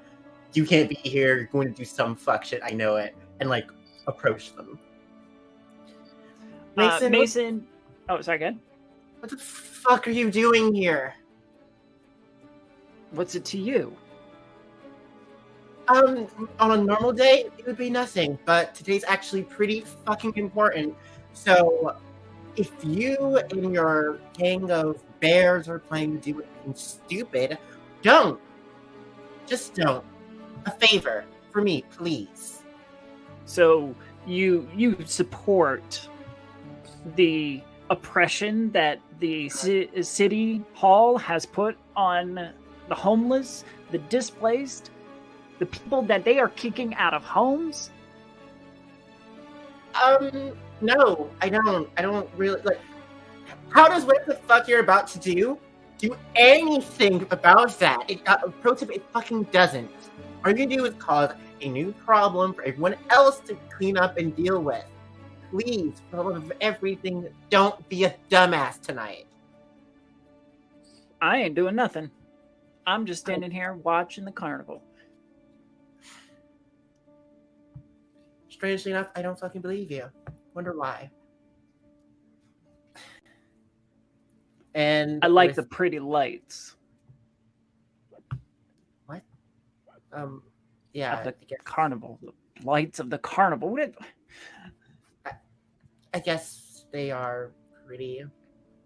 You can't be here. You're going to do some fuck shit. I know it. And like approach them. Mason. Oh, sorry, good. What the fuck are you doing here? What's it to you? On a normal day, it would be nothing, but today's actually pretty fucking important. So, if you and your gang of bears are planning to do anything stupid, don't. Just don't. A favor for me, please. So you support the oppression that the city hall has put on the homeless, the displaced, the people that they are kicking out of homes? No, I don't. I don't really like. How does what the fuck you're about to do anything about that? Pro tip, it fucking doesn't. All you're gonna do is cause a new problem for everyone else to clean up and deal with. Please, for the love of everything, don't be a dumbass tonight. I ain't doing nothing. I'm just standing here watching the carnival. Strangely enough, I don't fucking believe you. Wonder why. And I like the pretty lights what? Yeah, of the carnival. The lights of the carnival. I guess they are pretty,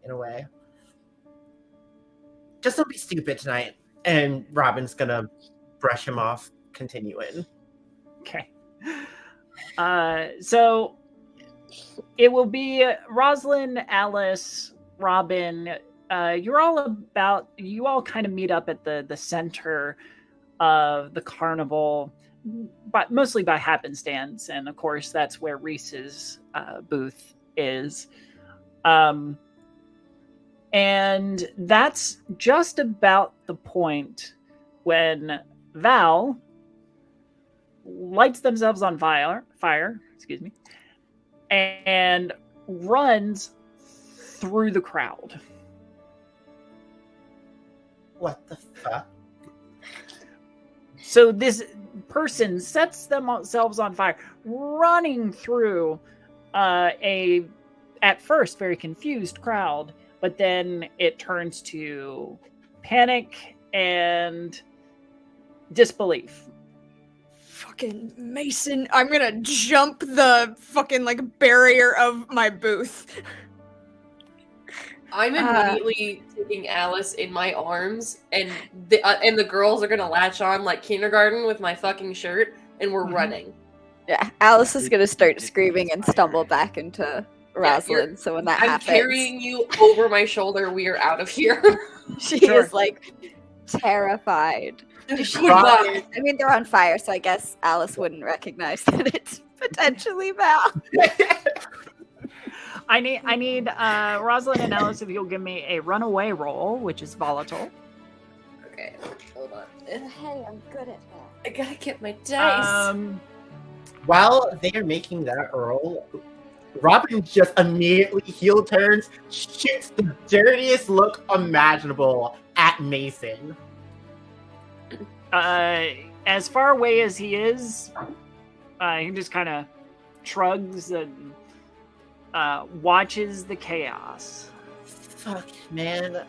in a way. Just don't be stupid tonight. And Robin's gonna brush him off, continuing. Okay. So it will be Rosalind, Alice, Robin. You all kind of meet up at the center of the carnival, but mostly by happenstance. And of course, that's where Reese's booth is. And that's just about the point when Val lights themselves on fire, and runs through the crowd. What the fuck? So this person sets themselves on fire, running through a, at first, very confused crowd, but then it turns to panic and disbelief. Fucking Mason, I'm gonna jump the fucking like barrier of my booth. I'm immediately taking Alice in my arms, and the girls are gonna latch on like kindergarten with my fucking shirt, and we're running. Yeah, Alice is gonna start screaming and stumble back into Rosalind. So when that I'm happens, carrying you over my shoulder. We are out of here. she Sure. is like terrified. Goodbye. I mean, they're on fire, so I guess Alice wouldn't recognize that it's potentially Val. I need Rosalind and Alice, if you'll give me a runaway roll, which is volatile. Okay, hold on. Hey, I'm good at that. I gotta get my dice. while they are making that roll, Robin just immediately heel turns, shoots the dirtiest look imaginable at Mason. As far away as he is, he just kind of shrugs and watches the chaos. Fuck, man.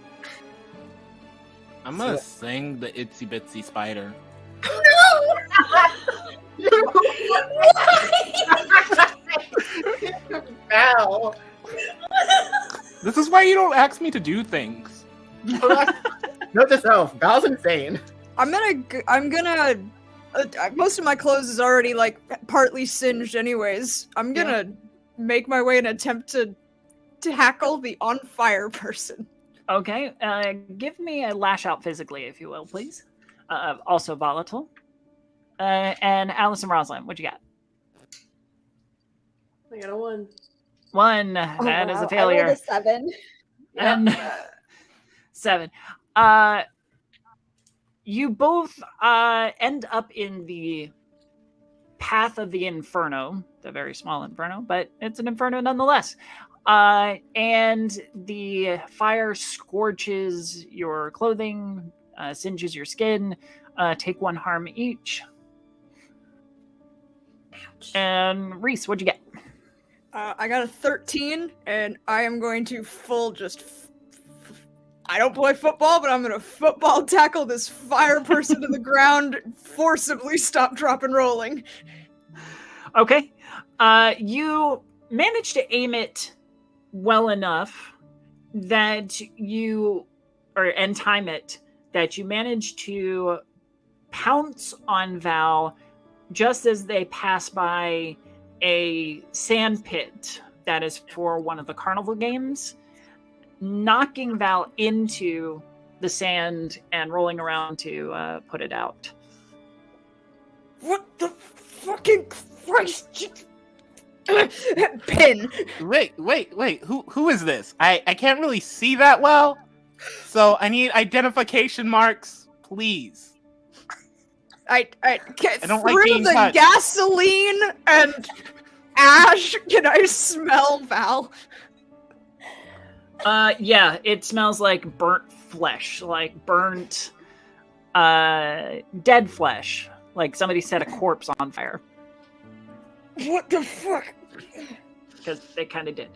I'm gonna sing the Itsy Bitsy Spider. Val. This is why you don't ask me to do things. Note to self, Val's insane. I'm gonna. Most of my clothes is already like partly singed, anyways. I'm gonna make my way and attempt to tackle the on fire person. Okay, give me a lash out physically, if you will, please. Also volatile. And Alice and Rosalind, what you got? I got a 1. 1. Oh, That is wow. a failure. I rolled a 7. And 7. You both end up in the path of the inferno, the very small inferno, but it's an inferno nonetheless. And the fire scorches your clothing, singes your skin. Take 1 harm each. Ouch. And Reese, what'd you get? I got a 13, and I am going to I don't play football, but I'm gonna football tackle this fire person to the ground, forcibly stop, drop, and rolling. Okay. You managed to aim it well enough that and time it, that you managed to pounce on Val just as they pass by a sand pit that is for one of the carnival games, knocking Val into the sand and rolling around to put it out. What the fucking Christ? Pin. Wait. Who is this? I can't really see that well. So I need identification marks, please. I don't like through being the touched. gasoline and ash, can I smell Val? Yeah, it smells like burnt flesh, like burnt, dead flesh. Like somebody set a corpse on fire. What the fuck? Because they kind of did.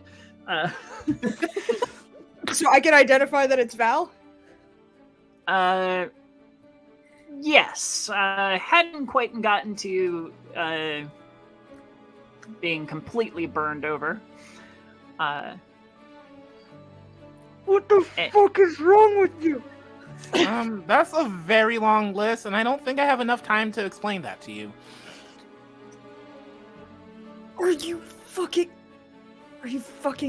So I can identify that it's Val? Yes. Hadn't quite gotten to being completely burned over. What the fuck is wrong with you? That's a very long list, and I don't think I have enough time to explain that to you. Are you fucking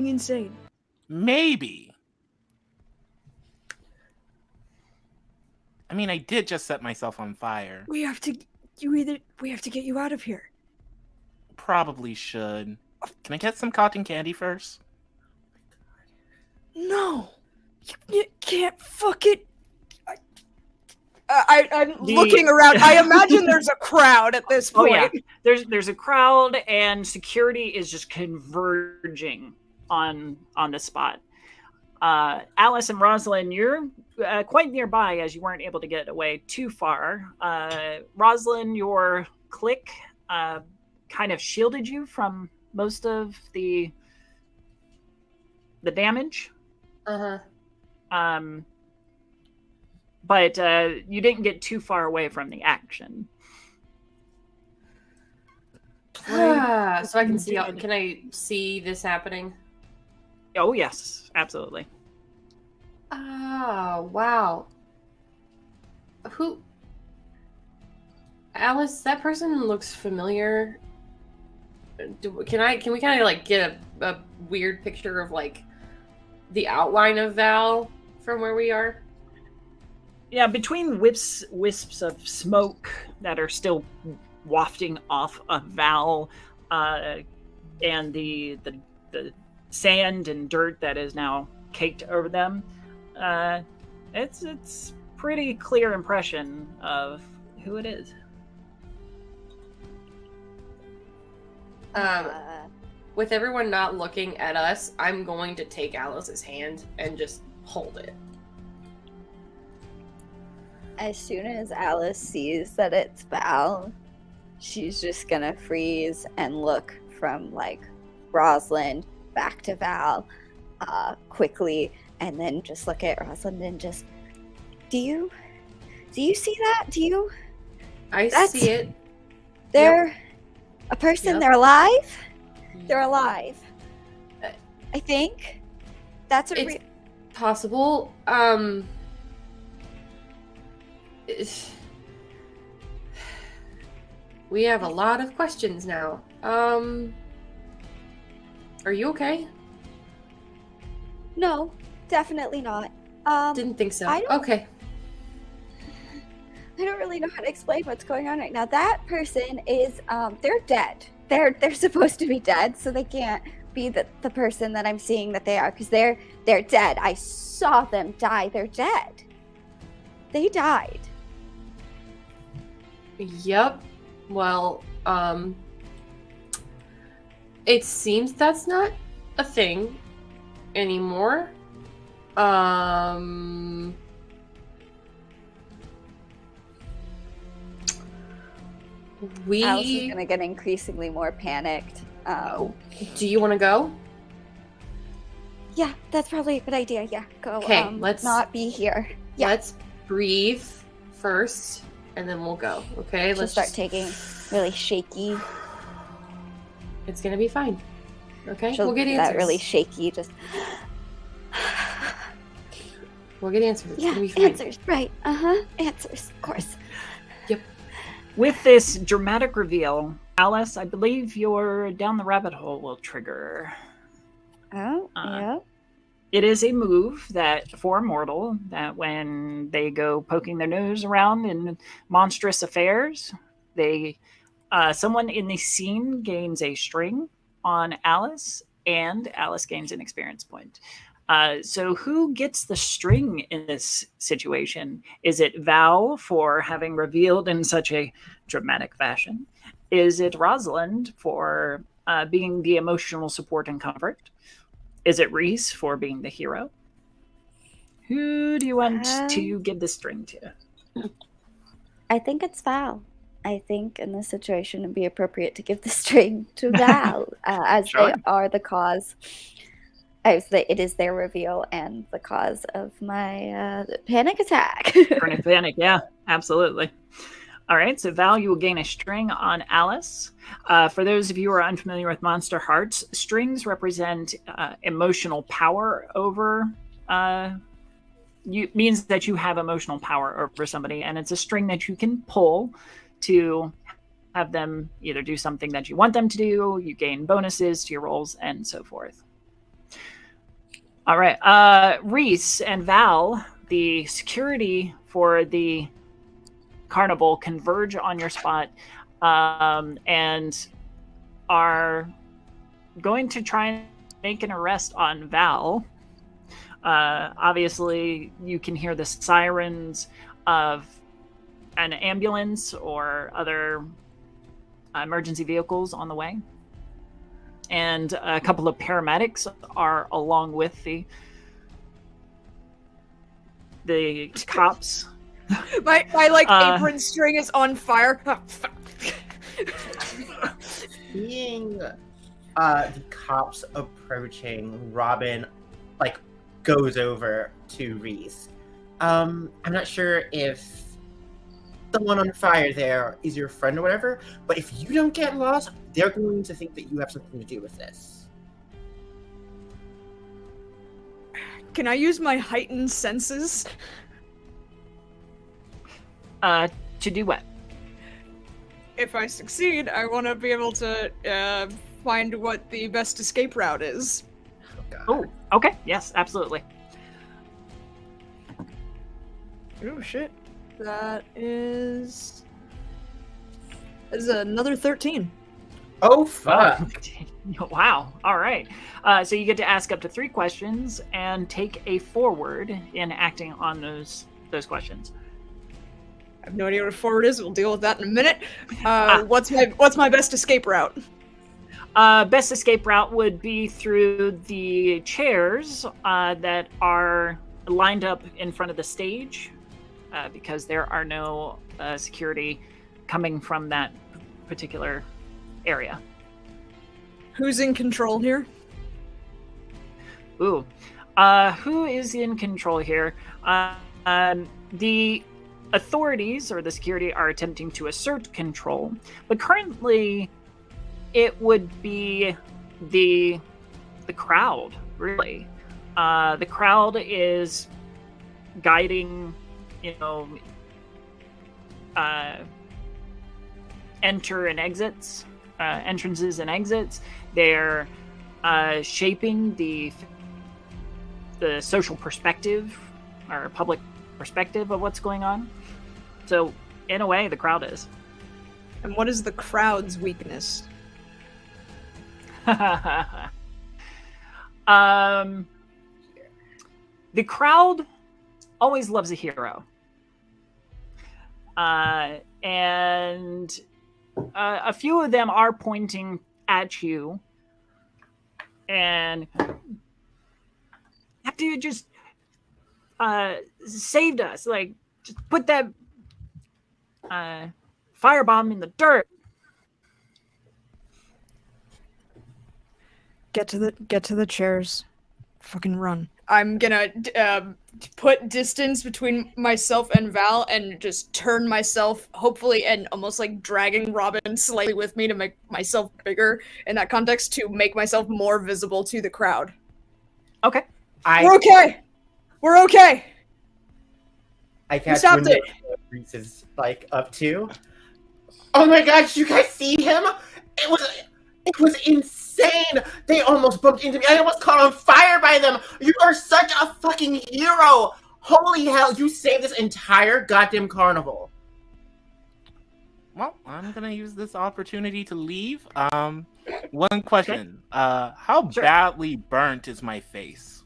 insane? Maybe. I mean, I did just set myself on fire. We have to get you out of here. Probably should. Can I get some cotton candy first? No, you can't fucking. I'm looking around. I imagine there's a crowd at this Oh point. yeah, there's a crowd, and security is just converging on the spot. Alice and Rosalind, you're quite nearby, as you weren't able to get away too far. Rosalind, your click kind of shielded you from most of the damage. But you didn't get too far away from the action. So I can see. Can I see this happening? Oh yes, absolutely. Oh wow. Who? Alice, that person looks familiar. Can we kind of like get a weird picture of like the outline of Val from where we are? Yeah, between wisps of smoke that are still wafting off of Val, and the sand and dirt that is now caked over them, it's pretty clear impression of who it is. With everyone not looking at us, I'm going to take Alice's hand and just hold it. As soon as Alice sees that it's Val, she's just gonna freeze and look from like Rosalind back to Val quickly, and then just look at Rosalind and just, do you see that? I see it. They're a person. Yep. They're alive. They're alive. I think that's a It's possible. We have a lot of questions now. Are you okay? No, definitely not. Didn't think so. I don't- Okay. I don't really know how to explain what's going on right now. That person is they're dead. They're supposed to be dead, so they can't be the person that I'm seeing that they are, because they're dead. I saw them die. They're dead. They died. Yep. Well, it seems that's not a thing anymore. Alice is gonna get increasingly more panicked. Do you want to go? Yeah, that's probably a good idea. Yeah, go. Okay, let's not be here. Yeah. Let's breathe first, and then we'll go. Okay, She'll start taking really shaky. It's gonna be fine. Okay, She'll we'll get do answers. that really shaky. Just We'll get answers. It's yeah, gonna be fine. answers. Right. Answers. Of course. With this dramatic reveal, Alice, I believe your down the rabbit hole will trigger. Oh, yeah. It is a move that for a mortal that when they go poking their nose around in monstrous affairs, someone in the scene gains a string on Alice, and Alice gains an experience point. So who gets the string in this situation? Is it Val for having revealed in such a dramatic fashion? Is it Rosalind for being the emotional support and comfort? Is it Reese for being the hero? Who do you want to give the string to? I think it's Val. I think in this situation it'd be appropriate to give the string to Val, as Sure. they are the cause. It is their reveal and the cause of my panic attack. Panic, yeah, absolutely. All right, so Val, you will gain a string on Alice. For those of you who are unfamiliar with Monster Hearts, strings represent emotional power over means that you have emotional power over somebody, and it's a string that you can pull to have them either do something that you want them to do, you gain bonuses to your rolls, and so forth. All right, Reese and Val, the security for the carnival converge on your spot and are going to try and make an arrest on Val. Obviously, you can hear the sirens of an ambulance or other emergency vehicles on the way. And a couple of paramedics are along with the cops. My apron string is on fire. Seeing the cops approaching, Robin goes over to Reese. I'm not sure if the one on fire there is your friend or whatever, but if you don't get lost, they're going to think that you have something to do with this. Can I use my heightened senses? To do what? If I succeed, I want to be able to find what the best escape route is. Oh, okay. Yes, absolutely. Oh, shit. That is another 13. Oh, fuck. Wow. All right. So you get to ask up to 3 questions and take a forward in acting on those questions. I have no idea what a forward is. We'll deal with that in a minute. What's my best escape route? Best escape route would be through the chairs that are lined up in front of the stage, because there are no security coming from that particular area. Who's in control here? Ooh. Who is in control here? The authorities or the security are attempting to assert control, but currently it would be the crowd, really. The crowd is guiding, enter and exits, entrances and exits. They're shaping the social perspective or public perspective of what's going on. So, in a way, the crowd is. And what is the crowd's weakness? The crowd always loves a hero. And a few of them are pointing at you. And after you just saved us, like, just put that firebomb in the dirt. Get to the chairs. Fucking run. I'm gonna put distance between myself and Val and just turn myself, hopefully, and almost like dragging Robin slightly with me to make myself bigger in that context, to make myself more visible to the crowd. Okay. We're okay! We're okay! I catch stopped when Reese is like up to. Oh my gosh, you guys see him? It was insane. They almost bumped into me. I almost caught on fire by them. You are such a fucking hero. Holy hell, you saved this entire goddamn carnival. Well, I'm gonna use this opportunity to leave. One question. How Sure. badly burnt is my face?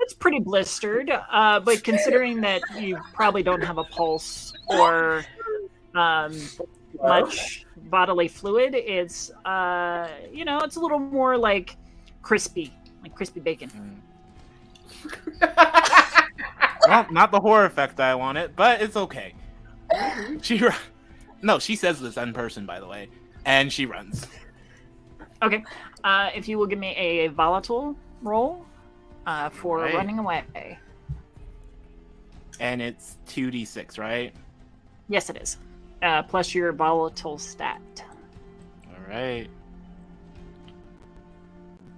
It's pretty blistered, but considering that you probably don't have a pulse or much bodily fluid, it's it's a little more like crispy bacon. Well, not the horror effect I wanted, but it's okay. She says this in person, by the way, and she runs. Okay, if you will give me a volatile roll for Right. running away. And it's 2d6, right? Yes, it is. Plus your volatile stat. All right.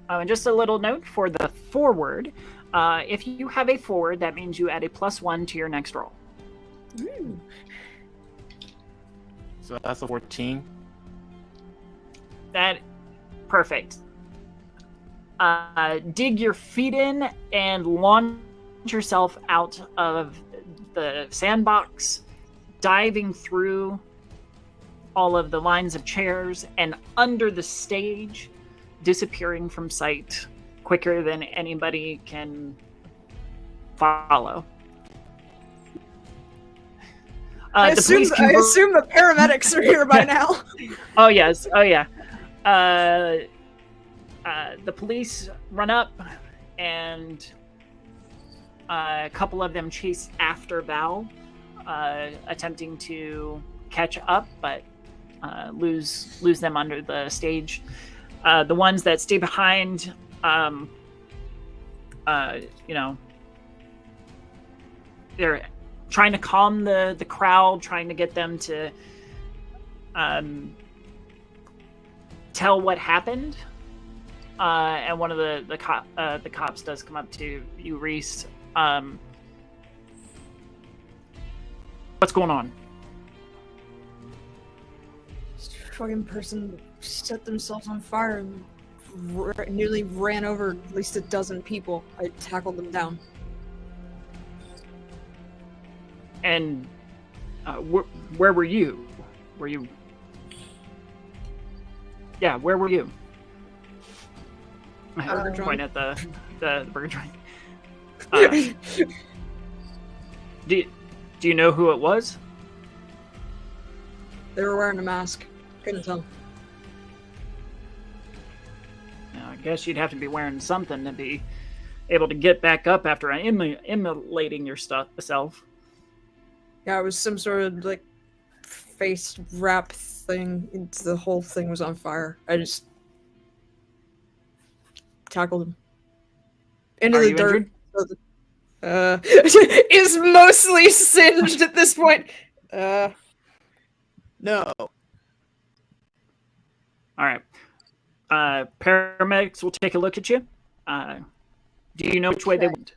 And just a little note for the forward. If you have a forward, that means you add a +1 to your next roll. Ooh. So that's a 14. Perfect. Dig your feet in and launch yourself out of the sandbox, diving through all of the lines of chairs and under the stage, disappearing from sight quicker than anybody can follow. I The assume police the convert- paramedics are here by now. Oh yes. Oh yeah. The police run up, and a couple of them chase after Val, attempting to catch up, but lose them under the stage. The ones that stay behind, they're trying to calm the crowd, trying to get them to tell what happened. And one of the cops does come up to you, Reese. What's going on? This fucking person set themselves on fire and nearly ran over at least a dozen people. I tackled them down. And where were you? Were you? Yeah, where were you? I Burger joint. point at the burger joint. Do you know who it was? They were wearing a mask. Couldn't tell. guess you'd have to be wearing something to be able to get back up after immolating your self. Yeah, it was some sort of like face wrap thing. The whole thing was on fire. I just tackled him into Are the you dirt. injured? Is mostly singed at this point. No. All right. Paramedics will take a look at you. Do you know which way they went?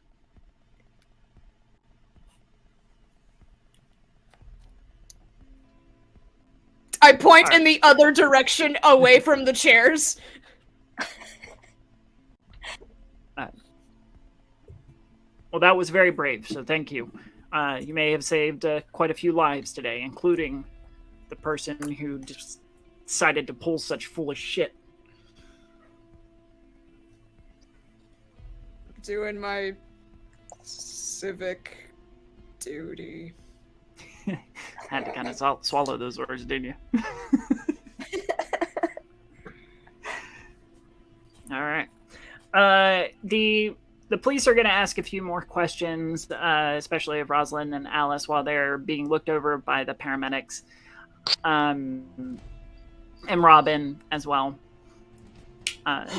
I point in the other direction away from the chairs. Well, that was very brave, so thank you. You may have saved quite a few lives today, including the person who just decided to pull such foolish shit. Doing my civic duty. Had to kind of swallow those words, didn't you? All right. The police are going to ask a few more questions, especially of Rosalind and Alice, while they're being looked over by the paramedics, and Robin as well.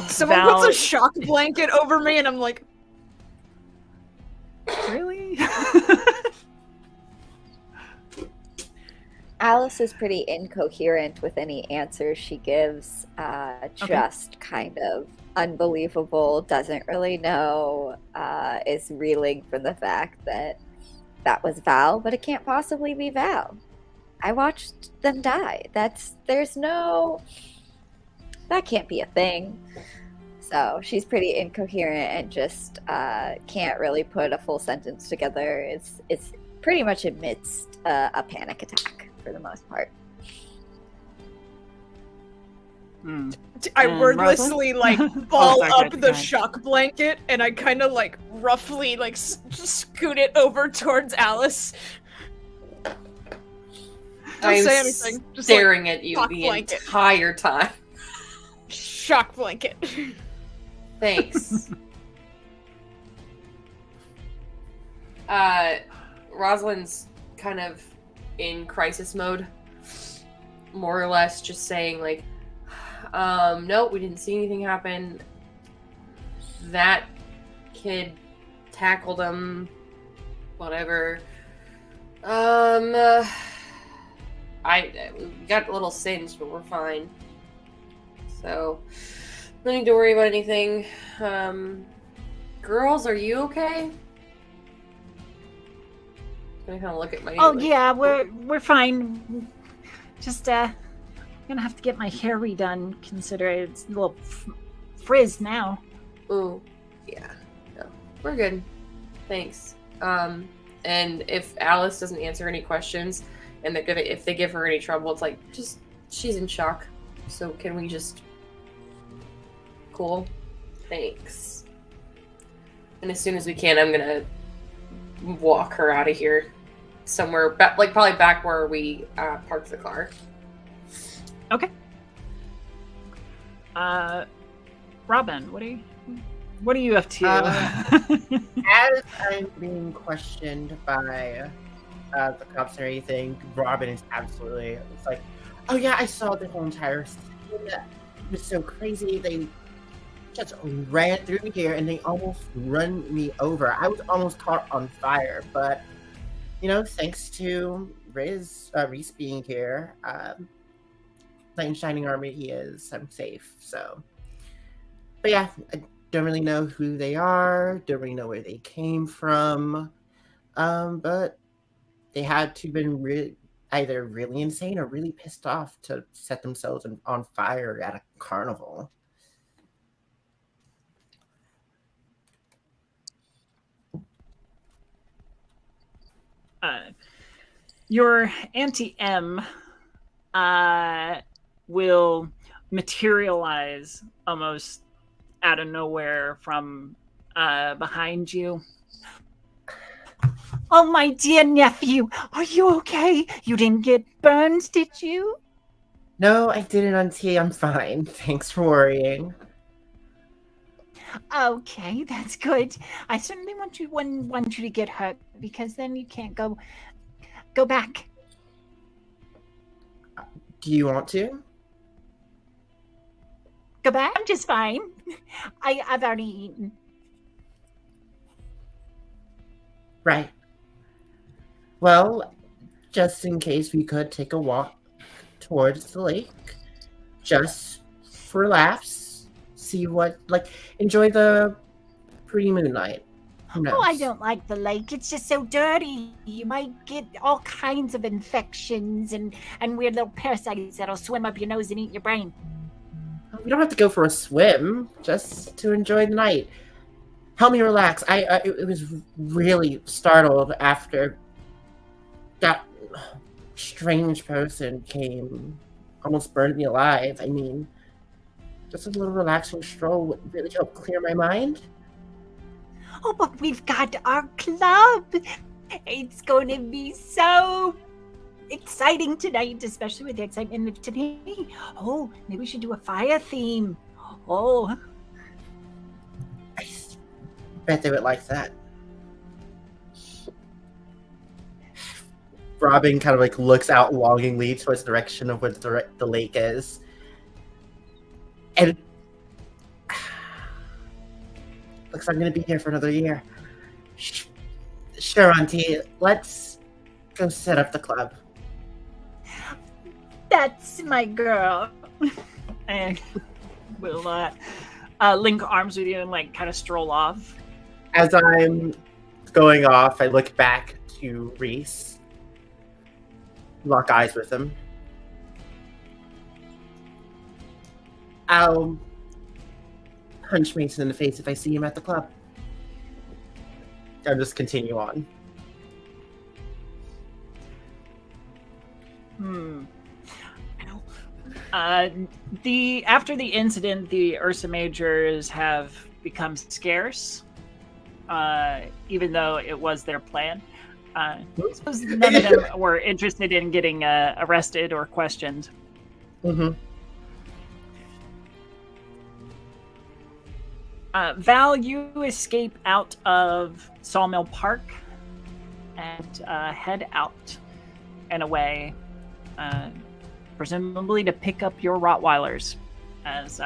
Someone puts a shock blanket over me, and I'm like, really? Alice is pretty incoherent with any answers she gives. Just kind of unbelievable, doesn't really know, is reeling from the fact that that was Val, but it can't possibly be Val. I watched them die. That can't be a thing. So she's pretty incoherent and just can't really put a full sentence together. It's pretty much amidst a panic attack for the most part. I wordlessly like ball sorry, up the shock blanket, and I kind of like roughly like scoot it over towards Alice. Don't say anything. Just staring at you shock the blanket. entire time. Shock blanket. Thanks. Rosalind's kind of in crisis mode, more or less, just saying like, nope, we didn't see anything happen. That kid tackled him. Whatever. We got a little singed, but we're fine. So, no need to worry about anything. Girls, are you okay? I'm gonna kind of look at my. Oh yeah, we're fine. Just gonna have to get my hair redone, considering it's a little frizz now. Ooh, yeah, no, we're good. Thanks. And if Alice doesn't answer any questions, and if they give her any trouble, it's like just she's in shock. So can we just? Cool. Thanks. And as soon as we can, I'm gonna walk her out of here, somewhere like probably back where we parked the car. Okay. Robin, what are you up to? As I'm being questioned by the cops and everything, Robin is absolutely, it's like, oh yeah, I saw the whole entire scene. It was so crazy. They just ran through here and they almost run me over. I was almost caught on fire, but thanks to Reese being here, knight in shining armor he is, I'm safe. So, but yeah, I don't really know who they are, don't really know where they came from, but they had to have been either really insane or really pissed off to set themselves on fire at a carnival. Your Auntie M will materialize almost out of nowhere from behind you. Oh, my dear nephew, are you okay? You didn't get burned, did you? No, I didn't, Auntie. I'm fine. Thanks for worrying. Okay, that's good. I certainly wouldn't want you to get hurt because then you can't go back. Do you want to? Go back? I'm just fine. I've already eaten. Right. Well, just in case, we could take a walk towards the lake, just for laughs. See what, enjoy the pretty moonlight. Who knows? Oh, I don't like the lake. It's just so dirty. You might get all kinds of infections and weird little parasites that'll swim up your nose and eat your brain. We don't have to go for a swim, just to enjoy the night. Help me relax. It was really startled after that strange person came, almost burned me alive. I mean, just a little relaxing stroll would really help clear my mind. Oh, but we've got our club. It's going to be so exciting tonight, especially with the excitement of today. Oh, maybe we should do a fire theme. Oh, I bet they would like that. Robin kind of looks out longingly towards the direction of where the lake is. And looks like I'm going to be here for another year. Sure, Auntie. Let's go set up the club. that's my girl. And we'll link arms with you and kind of stroll off. As I'm going off, I look back to Reese. Lock eyes with him. I'll punch Mason in the face if I see him at the club. I'll just continue on. After the incident, the Ursa Majors have become scarce, even though it was their plan. I suppose none of them were interested in getting arrested or questioned. Mm-hmm. Val, you escape out of Sawmill Park and head out and away, presumably to pick up your Rottweilers. As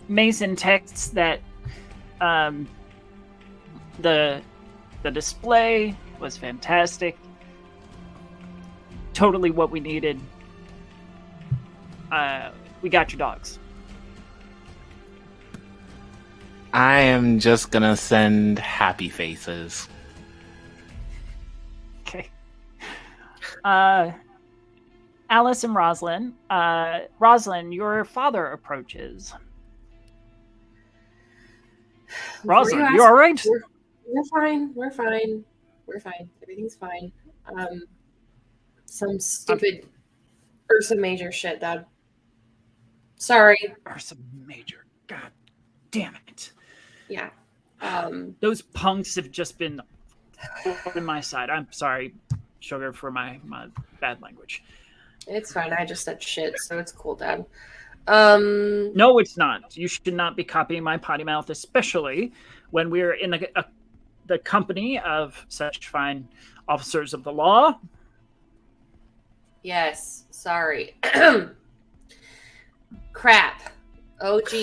Mason texts that the display was fantastic, totally what we needed. We got your dogs. I am just gonna send happy faces. Okay. Alice and Rosalind. Rosalind, your father approaches. Rosalind, you all right? We're fine. We're fine. We're fine. Everything's fine. Some stupid Ursa Major shit, Dad. Sorry. Ursa Major. God damn it. Yeah. Those punks have just been on my side. I'm sorry, Sugar, for my bad language. It's fine. I just said shit, so it's cool, Dad. No, it's not. You should not be copying my potty mouth, especially when we're in the company of such fine officers of the law. Yes. Sorry. Crap. OG.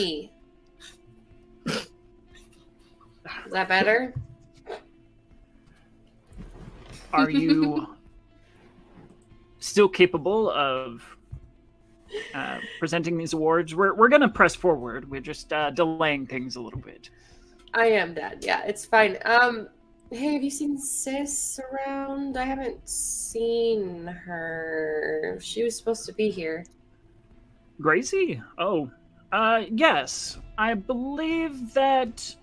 Is that better? Are you still capable of presenting these awards? We're going to press forward. We're just delaying things a little bit. I am, Dad. Yeah, it's fine. Hey, have you seen Sis around? I haven't seen her. She was supposed to be here. Gracie? Oh, yes. I believe that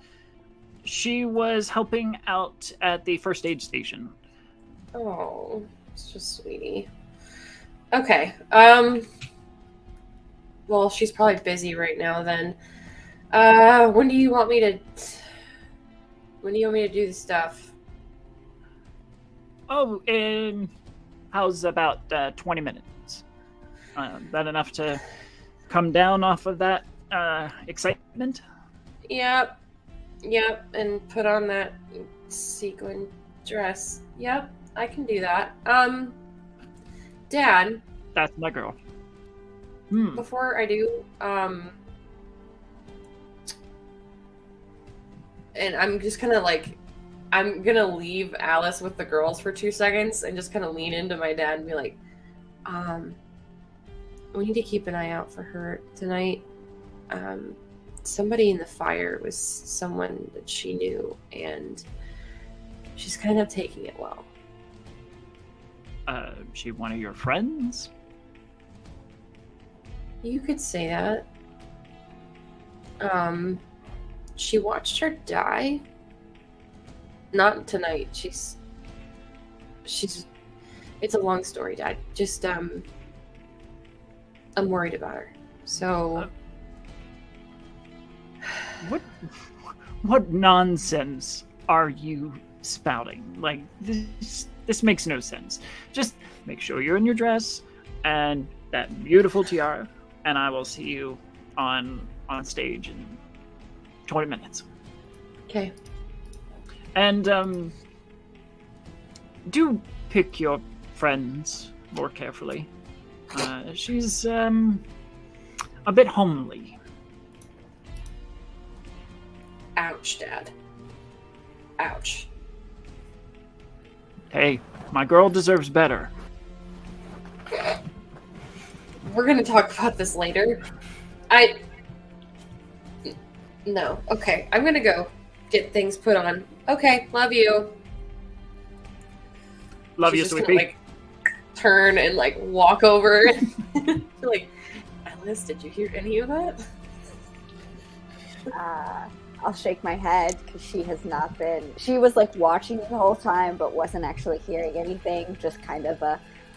she was helping out at the first aid station. Oh, it's just sweetie. Okay. Well, she's probably busy right now then. When do you want me to do this stuff? Oh, in how's about 20 minutes? That enough to come down off of that excitement? Yep. And put on that sequin dress. Yep, I can do that. Dad, That's my girl. before I do, and I'm just kind of like, I'm gonna leave Alice with the girls for 2 seconds and just kind of lean into my dad and be like, we need to keep an eye out for her tonight. Somebody in the fire was someone that she knew, and she's kind of taking it well. She one of your friends? You could say that. She watched her die. Not tonight. She's. It's a long story, Dad. Just I'm worried about her. So. What nonsense are you spouting? Like this makes no sense. Just make sure you're in your dress and that beautiful tiara, and I will see you on stage in 20 minutes. Okay. And do pick your friends more carefully. She's a bit homely. Ouch, Dad. Ouch. Hey, my girl deserves better. We're gonna talk about this later. No. Okay, I'm gonna go get things put on. Okay, love you. Love She's you, just sweetie. gonna, like, turn and like walk over. Like, Alice, did you hear any of that? I'll shake my head because she has not been. She was like watching the whole time, but wasn't actually hearing anything. Just kind of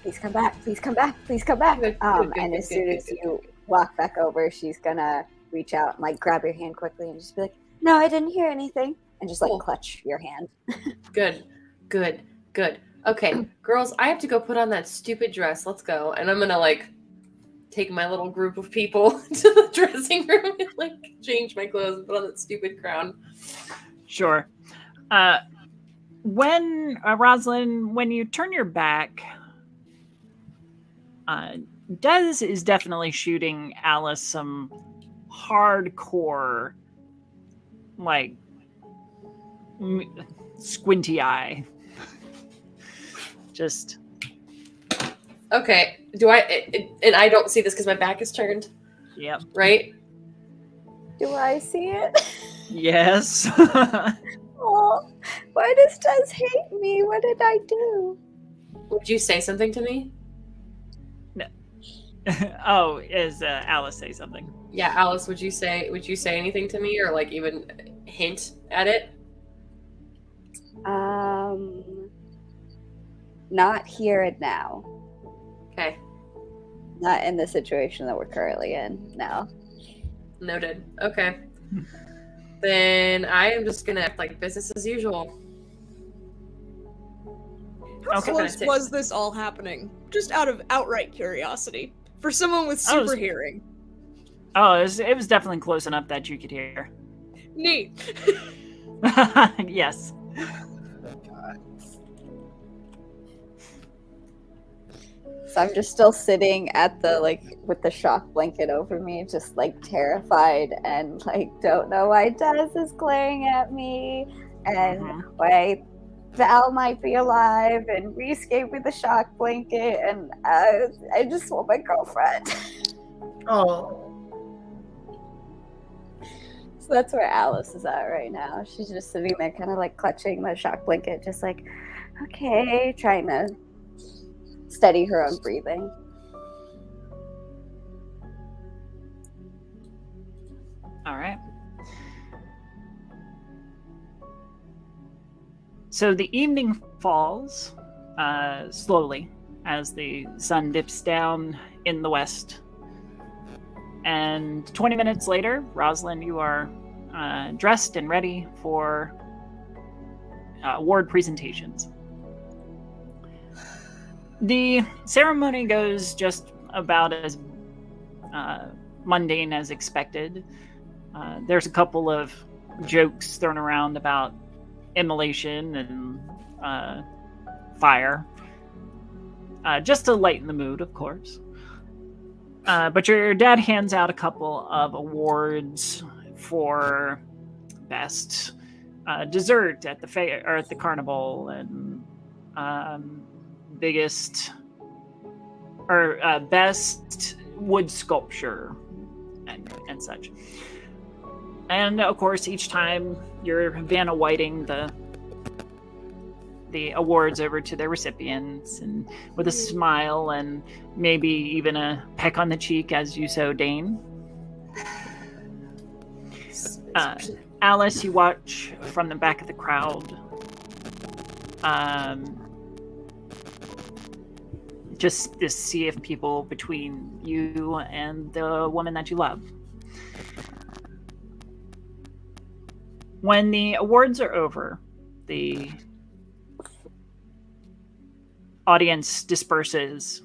please come back, please come back, please come back. And as soon as you walk back over, she's gonna reach out and like grab your hand quickly and just be like, "No, I didn't hear anything," and just like clutch your hand. Good. Okay, girls, I have to go put on that stupid dress. Let's go. And I'm gonna like take my little group of people to the dressing room and like change my clothes and put on that stupid crown. Sure. When Rosalind, when you turn your back, Dez is definitely shooting Alice some hardcore, like squinty eye. Just okay. Do I? And I don't see this because my back is turned. Yep. Right. Do I see it? Yes. Oh, why does Dez hate me? What did I do? Would you say something to me? No. Oh, is Alice say something? Yeah, Alice. Would you say anything to me or like even hint at it? Not here and now. Okay. Not in the situation that we're currently in now. Noted. Okay. Then I am just gonna act like business as usual. How Okay. close was this all happening? Just out of outright curiosity. For someone with super hearing. Oh, it was definitely close enough that you could hear. Neat. Yes. So I'm just still sitting at the, like, with the shock blanket over me, just, like, terrified and, like, don't know why Dez is glaring at me and why Val might be alive and Reese gave me the shock blanket and I just want my girlfriend. Oh. So that's where Alice is at right now. She's just sitting there kind of, like, clutching the shock blanket, just like, okay, trying to steady her own breathing. All right. So the evening falls slowly as the sun dips down in the west. And 20 minutes later, Rosalind, you are dressed and ready for award presentations. The ceremony goes just about as mundane as expected. There's a couple of jokes thrown around about immolation and fire, just to lighten the mood, of course. But your dad hands out a couple of awards for best dessert at the fair or at the carnival, and biggest or best wood sculpture and such. And of course, each time you're Vanna Whiting the awards over to their recipients, and with a smile and maybe even a peck on the cheek as you so deign. Alice, you watch from the back of the crowd. Just to see if people between you and the woman that you love. When the awards are over, the audience disperses,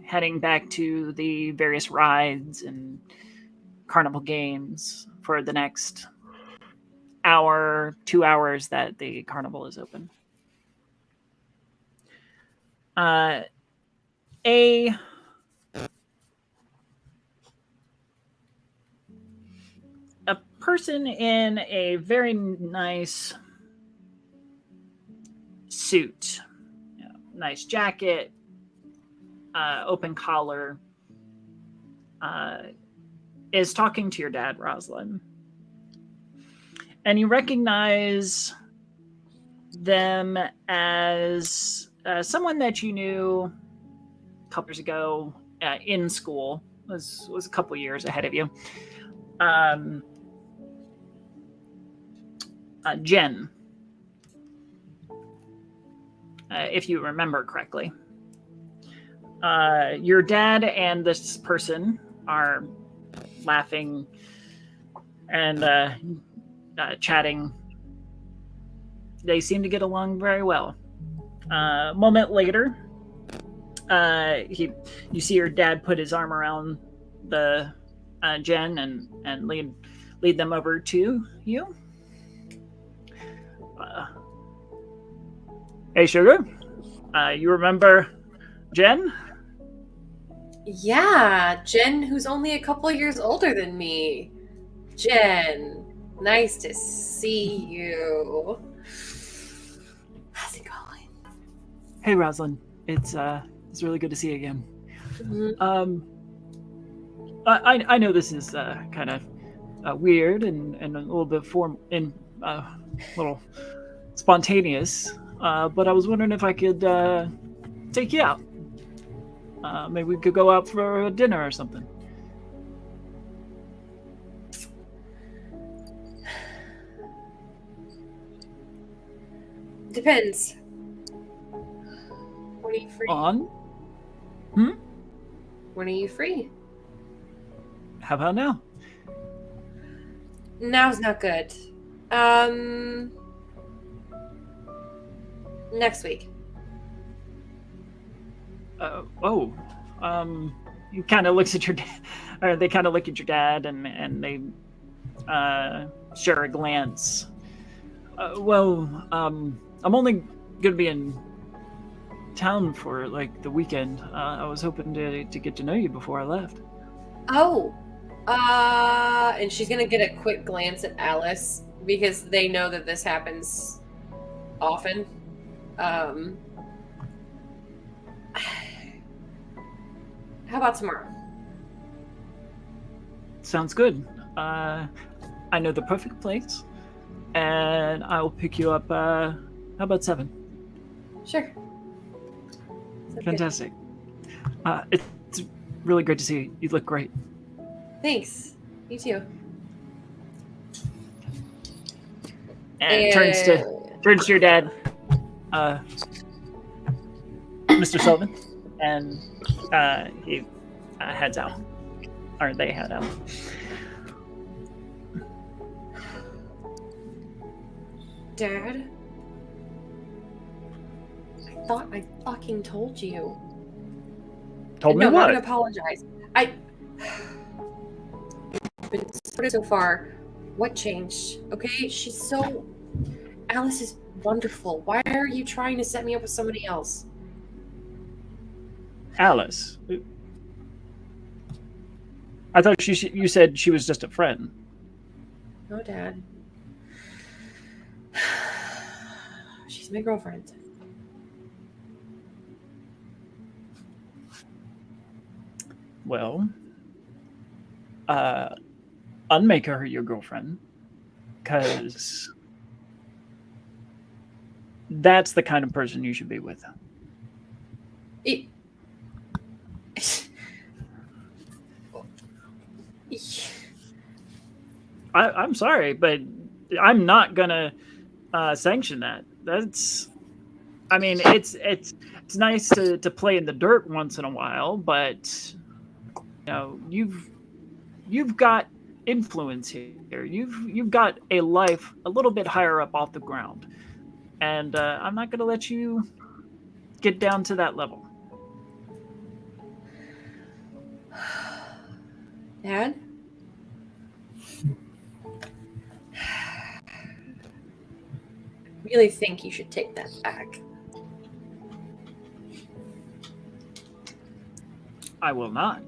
heading back to the various rides and carnival games for the next hour, 2 hours that the carnival is open. A person in a very nice suit, nice jacket, open collar, is talking to your dad, Rosalind. And you recognize them as someone that you knew a couple years ago in school. Was a couple years ahead of you. Jen, if you remember correctly. Your dad and this person are laughing and chatting. They seem to get along very well. A moment later, you see your dad put his arm around the Jen and lead them over to you. Hey, sugar. You remember Jen? Yeah, Jen, who's only a couple years older than me. Jen, nice to see you. How's it going? Hey, Rosalind. It's really good to see you again. Mm-hmm. I know this is kind of weird and a little bit little spontaneous, but I was wondering if I could take you out. Maybe we could go out for a dinner or something. Depends. When are you free? On? When are you free? How about now? Now's not good. Next week. He kind of looks at your dad, or they kind of look at your dad, and they share a glance. I'm only gonna be in town for like the weekend. I was hoping to get to know you before I left. Oh, and she's gonna get a quick glance at Alice because they know that this happens often. How about tomorrow? Sounds good. I know the perfect place, and I will pick you up. How about 7? Sure. Sounds Fantastic. It's really great to see you. You look great. good. Thanks. You too. And turns to your dad, Mr. Sullivan, and he heads out, or they head out. Dad? I thought I fucking told you. Told me no, what? I'm gonna apologize. I've been so far. What changed? Okay, Alice is wonderful. Why are you trying to set me up with somebody else? Alice. I thought you said she was just a friend. No, Dad. She's my girlfriend. Well, unmake her your girlfriend, because that's the kind of person you should be with. I'm sorry, but I'm not gonna sanction that. I mean, it's nice to play in the dirt once in a while, but you've got influence here. You've got a life a little bit higher up off the ground, and I'm not gonna let you get down to that level. Dad? I really think you should take that back. I will not.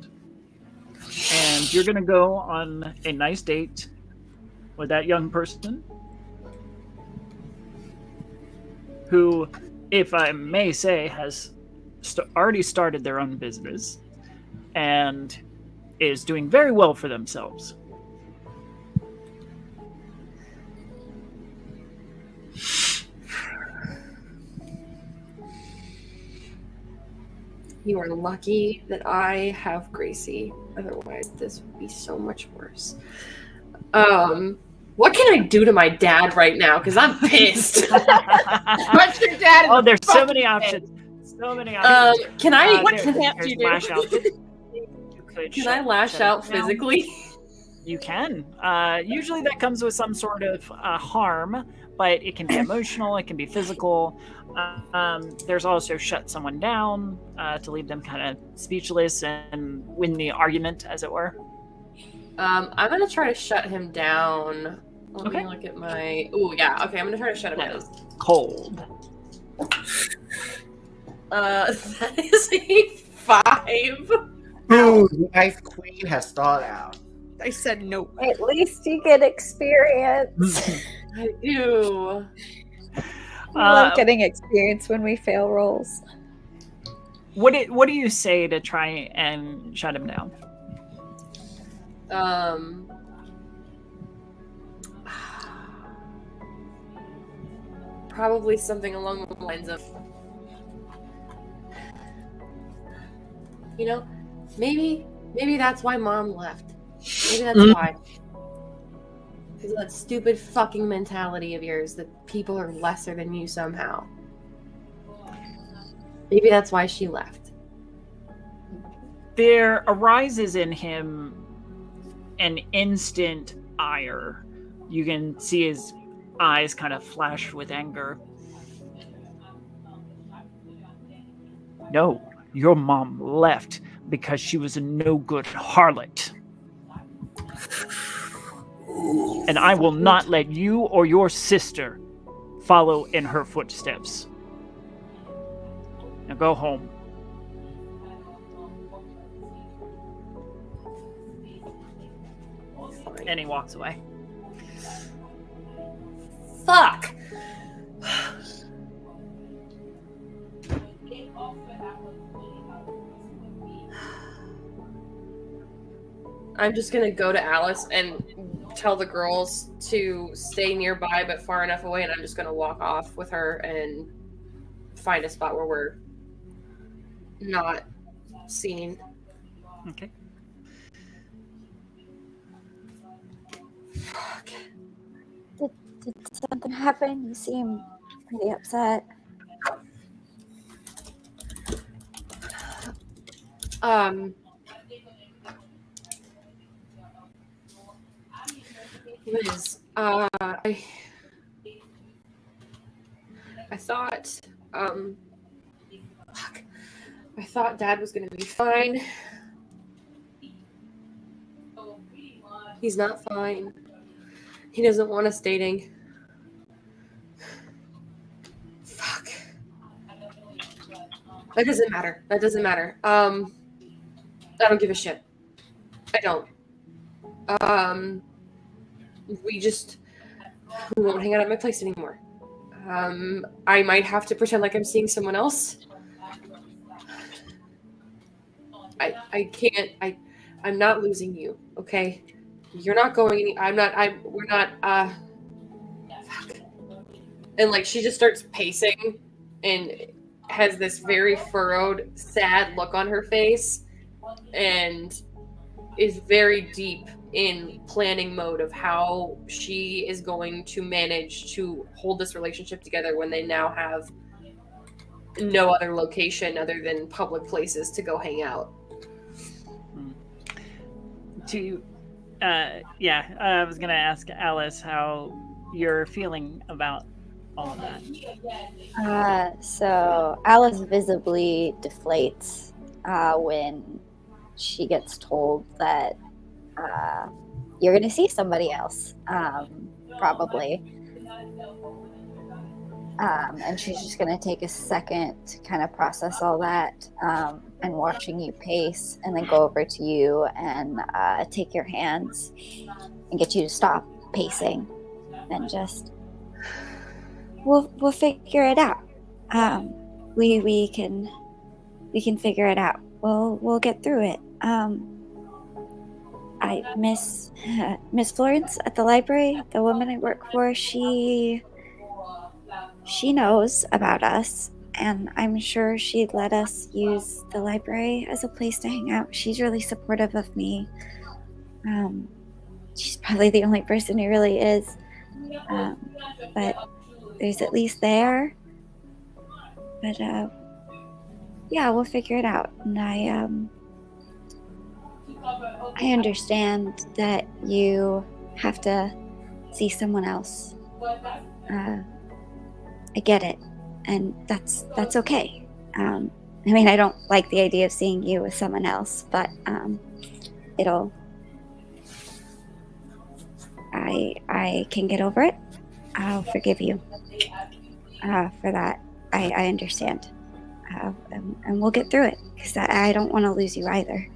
And you're going to go on a nice date with that young person who, if I may say, has already started their own business and is doing very well for themselves. You are lucky that I have Gracie. Otherwise, this would be so much worse. What can I do to my dad right now? Because I'm pissed. What's your dad? Oh, there's so many options. So many options. Can I? What can't you do? Lash out. Can I lash out physically? You can. Usually that comes with some sort of harm, but it can be emotional, it can be physical. There's also shut someone down to leave them kind of speechless and win the argument, as it were. I'm going to try to shut him down. Let me look at my... Oh, yeah. Okay, I'm going to try to shut him down. Cold. That is a 5. Ooh, the Ice Queen has thawed out. I said no. At least you get experience. I do. I love getting experience when we fail rolls. What do you say to try and shut him down? Probably something along the lines of, maybe that's why Mom left. Maybe that's why. Because of that stupid fucking mentality of yours that people are lesser than you somehow. Maybe that's why she left. There arises in him an instant ire. You can see his eyes kind of flash with anger. No, your mom left because she was a no-good harlot. And I will not let you or your sister follow in her footsteps. Now go home. And he walks away. Fuck! I'm just gonna go to Alice and tell the girls to stay nearby but far enough away, and I'm just gonna walk off with her and find a spot where we're not seen. Okay. Fuck. Did something happen? You seem pretty upset. Liz, I thought, I thought Dad was gonna be fine. He's not fine. He doesn't want us dating. Fuck. That doesn't matter. I don't give a shit. I don't. We won't hang out at my place anymore. I might have to pretend like I'm seeing someone else. I can't. I'm not losing you, okay? You're not going any. We're not. Fuck. And like she just starts pacing, and has this very furrowed, sad look on her face, and is very deep in planning mode of how she is going to manage to hold this relationship together when they now have no other location other than public places to go hang out. I was gonna ask Alice how you're feeling about all of that. So Alice visibly deflates when she gets told that you're going to see somebody else, probably. And she's just going to take a second to kind of process all that, and watching you pace, and then go over to you and take your hands and get you to stop pacing, and just we'll figure it out. We can figure it out. We'll get through it. I Miss Florence at the library, the woman I work for, she knows about us, and I'm sure she'd let us use the library as a place to hang out. She's really supportive of me. She's probably the only person who really is. But there's at least there. But yeah, we'll figure it out. And I understand that you have to see someone else. I get it, and that's okay. I mean, I don't like the idea of seeing you with someone else, but I can get over it. I'll forgive you for that. I understand, and we'll get through it, because I don't want to lose you either.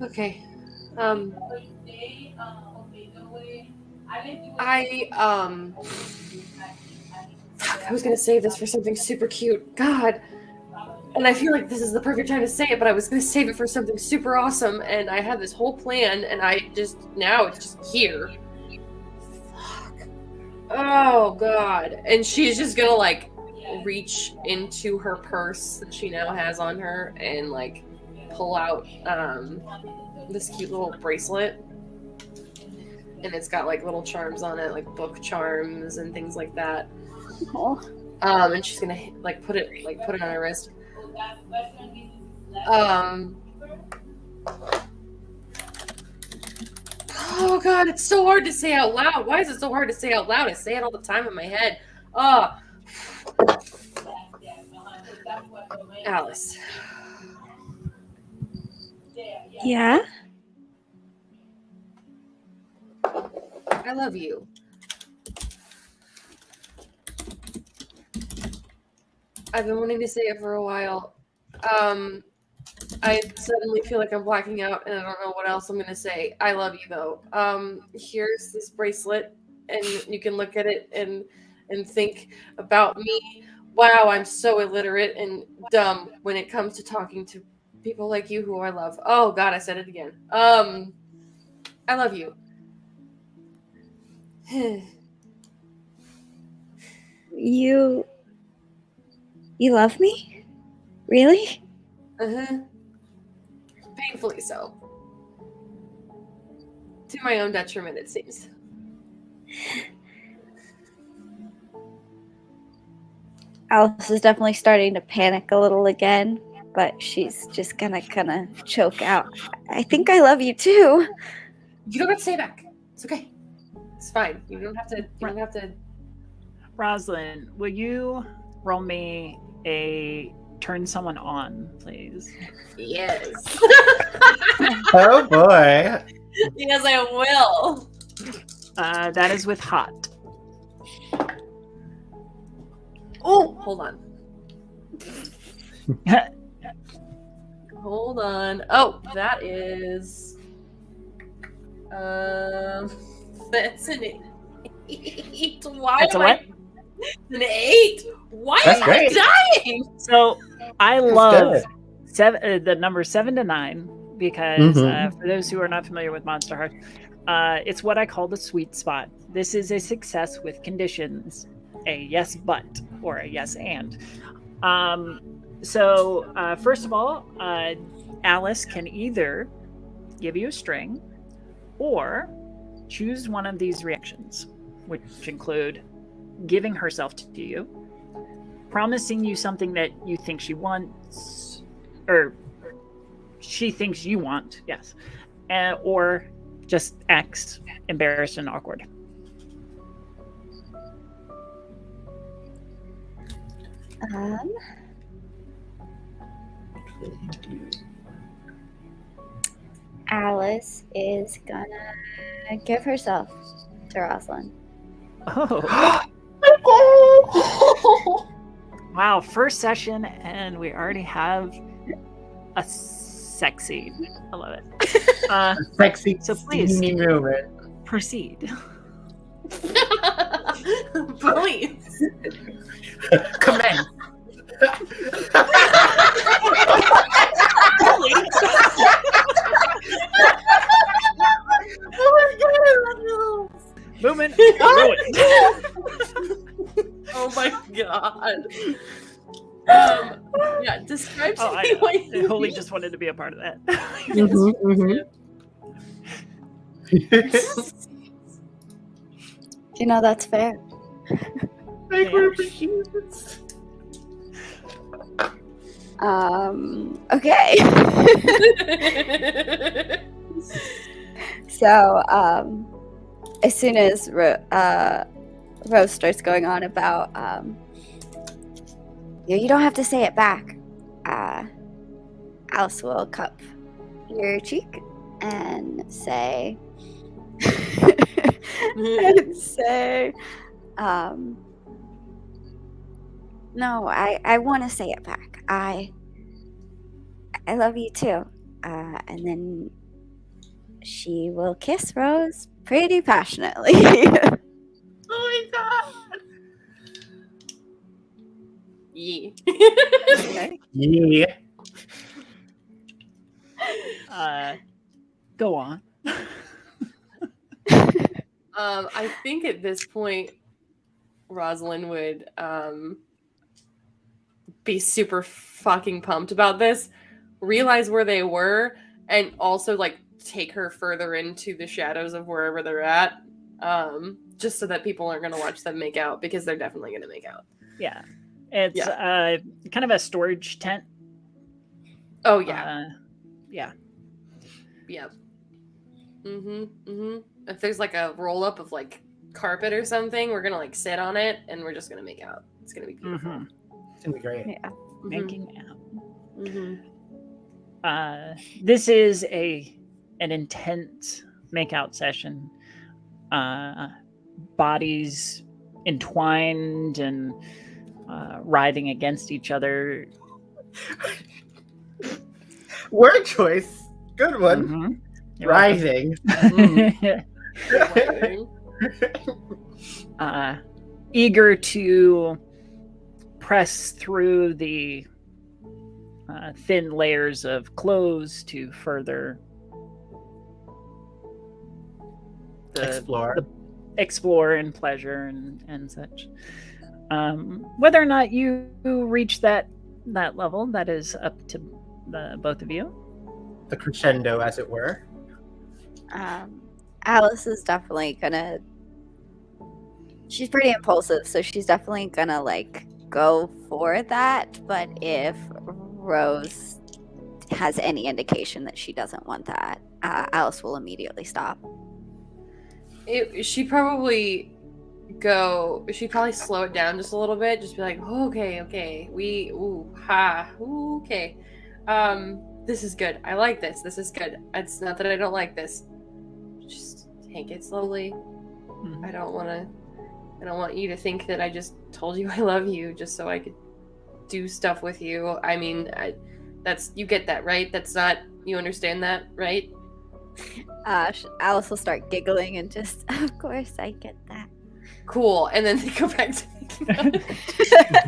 Okay. I was gonna save this for something super cute. God. And I feel like this is the perfect time to say it, but I was gonna save it for something super awesome, and I had this whole plan, and now it's just here. Fuck. Oh, God. And she's just gonna, like, reach into her purse that she now has on her and, like, pull out this cute little bracelet. And it's got like little charms on it, like book charms and things like that. Oh. And she's gonna like put it on her wrist. Oh God, it's so hard to say out loud. Why is it so hard to say out loud? I say it all the time in my head. Alice. Yeah? I love you. I've been wanting to say it for a while. I suddenly feel like I'm blacking out and I don't know what else I'm going to say. I love you, though. Here's this bracelet, and you can look at it and think about me. Wow, I'm so illiterate and dumb when it comes to talking to people like you who I love. Oh, God, I said it again. I love you. You love me? Really? Uh-huh. Painfully so. To my own detriment, it seems. Alice is definitely starting to panic a little again, but she's just gonna kind of choke out. I think I love you too. You don't have to say it back. It's okay. It's fine. You don't have to. Rosalind, will you roll me a turn someone on, please? Yes. Oh boy. Yes, I will. That is with hot. Oh, hold on. Hold on. Oh, that is. That's an 8. Why That's a am what? An 8. Why That's am great. I dying? So I That's love good. the number 7 to 9 because Mhm. for those who are not familiar with Monster Hearts, it's what I call the sweet spot. This is a success with conditions, a yes but or a yes and. So first of all, Alice can either give you a string or choose one of these reactions, which include giving herself to you, promising you something that you think she wants, or she thinks you want, yes, or just acts embarrassed and awkward. Alice is gonna give herself to Rosalind. Oh, wow. First session, and we already have a sex scene. I love it. Sexy, So please. steamy moment. Proceed. Please. Commence. Movement ruined. Oh my god. Yeah, describe to me what you Holy need. just wanted to be a part of that. You know, that's fair. Okay. So, as soon as Rose starts going on about, you don't have to say it back. Alice will cup your cheek and say, no, I want to say it back. I love you too. And then she will kiss Rose pretty passionately. Oh my god. Yeah. Okay. Yeah. Go on. I think at this point, Rosalind would be super fucking pumped about this, realize where they were, and also like take her further into the shadows of wherever they're at, just so that people aren't going to watch them make out, because they're definitely going to make out. Yeah. It's kind of a storage tent. Oh yeah. Yeah. Yep. If there's like a roll up of like carpet or something, we're gonna like sit on it and we're just gonna make out. It's gonna be beautiful. It's gonna be great. Yeah. Making out. This is an intense makeout session. Bodies entwined and writhing against each other. Word choice. Good one. Rising. Eager to press through the thin layers of clothes to further explore and pleasure and such. Whether or not you reach that level, that is up to the both of you. The crescendo, as it were. Alice is definitely gonna. She's pretty impulsive, so she's definitely gonna like go for that. But if Rose has any indication that she doesn't want that, Alice will immediately stop. She probably she'd probably slow it down just a little bit, just be like, okay, okay, okay. This is good. I like this. This is good. It's not that I don't like this. Just take it slowly. Mhm. I don't want you to think that I just told you I love you just so I could do stuff with you. I mean, you get that, right? You understand that, right? Alice will start giggling and just, of course, I get that. Cool. And then they go back to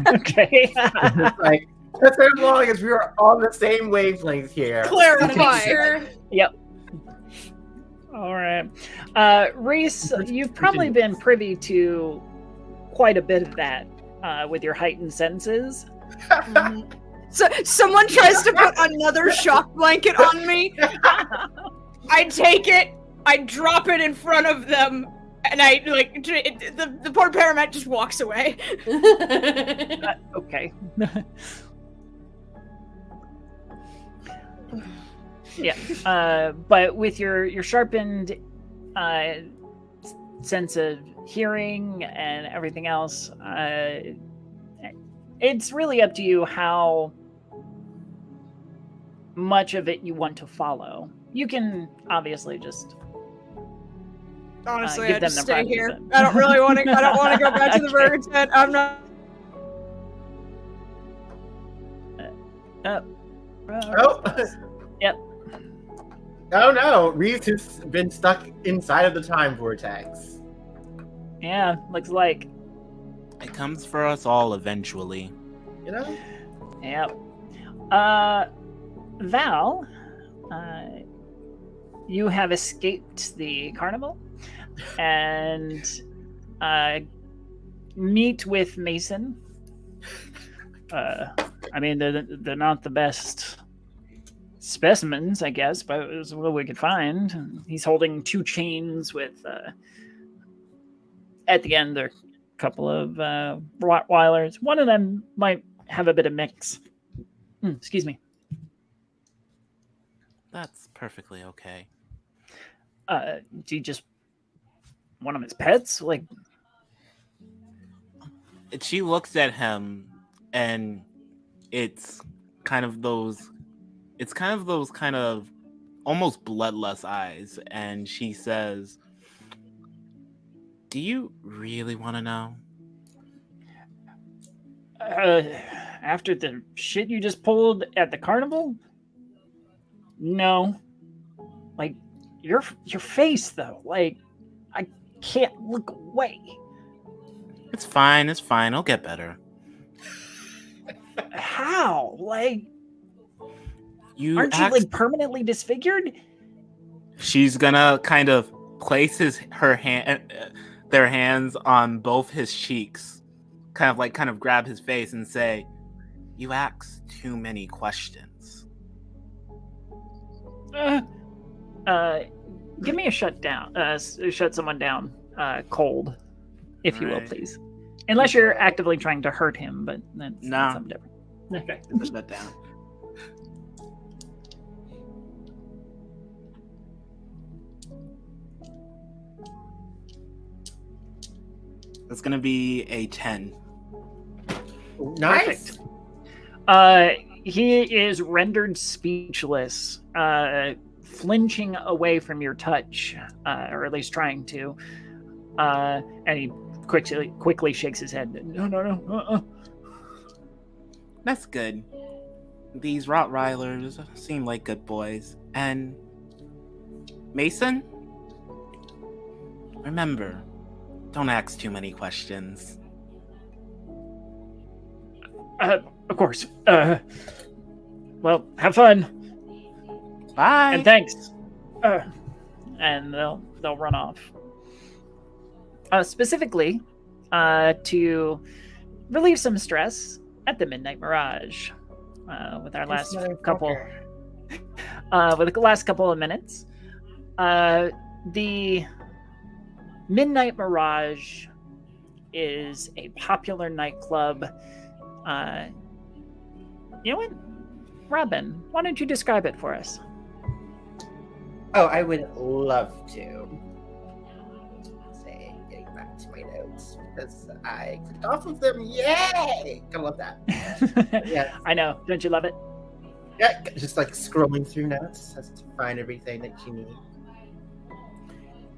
Okay. It's like, that's as long as we are on the same wavelength here. Clarify. Sure. All right. Reese, you've probably been privy to quite a bit of that with your heightened senses. So someone tries to put another shock blanket on me. I take it, I drop it in front of them, and I the poor paramet just walks away. Okay. Yeah. But with your sharpened sense of hearing and everything else, it's really up to you how much of it you want to follow. You can obviously just Honestly, give I them just the stay practice here. it. I don't really want to. I don't want to go back to the Okay. bird tent. I'm not. Yep. Oh no, Reese has been stuck inside of the time vortex. Yeah, looks like. It comes for us all eventually. You know? Yep. Val, you have escaped the carnival and meet with Mason. I mean, they're not the best specimens, I guess, but it was what we could find. He's holding two chains with, at the end, there are a couple of Rottweilers. One of them might have a bit of mix. Excuse me. That's perfectly okay. Do you just want him as pets? Like, She looks at him, and it's kind of those kind of almost bloodless eyes, and she says, "Do you really want to know?" After the shit you just pulled at the carnival? No. Like, your face, though. Like, I can't look away. It's fine. It'll get better. How? Like, aren't you, act- like, permanently disfigured? She's gonna kind of place their hands on both his cheeks, kind of grab his face and say, "You ask too many questions." Give me a shut someone down, cold, if you will, Right. please. Unless you're actively trying to hurt him, but that's No. something different. Okay. Put that down. It's gonna be a 10. Nice. He is rendered speechless, flinching away from your touch, or at least trying to. And he quickly shakes his head. No. That's good. These Rottweilers seem like good boys. And Mason? Remember, don't ask too many questions. Of course. Well, have fun. Bye. And thanks. And they'll run off. Specifically, to relieve some stress at the Midnight Mirage, with our last couple of minutes. The Midnight Mirage is a popular nightclub. You know what, Robin? Why don't you describe it for us? Oh, I would love to. Say, getting back to my notes because I clicked off of them. Yay! I love that. Yeah. I know. Don't you love it? Yeah, just like scrolling through notes just to find everything that you need.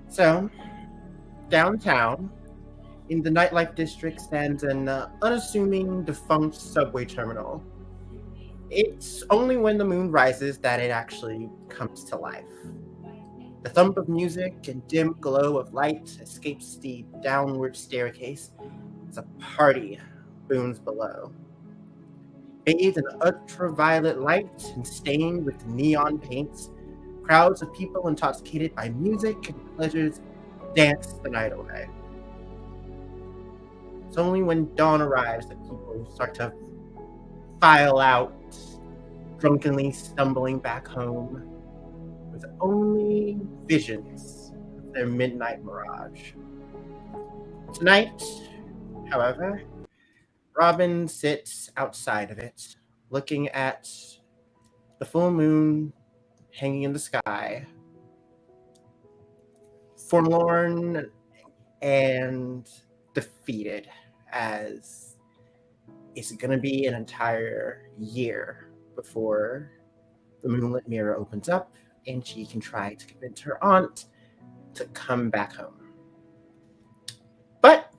So, downtown, in the nightlife district, stands an unassuming, defunct subway terminal. It's only when the moon rises that it actually comes to life. The thump of music and dim glow of light escapes the downward staircase as a party booms below. Bathed in ultraviolet light and stained with neon paints, crowds of people intoxicated by music and pleasures dance the night away. It's only when dawn arrives that people start to file out, drunkenly stumbling back home with only visions of their midnight mirage. Tonight, however, Robin sits outside of it, looking at the full moon hanging in the sky, forlorn and defeated, as it's going to be an entire year before the moonlit mirror opens up and she can try to convince her aunt to come back home. But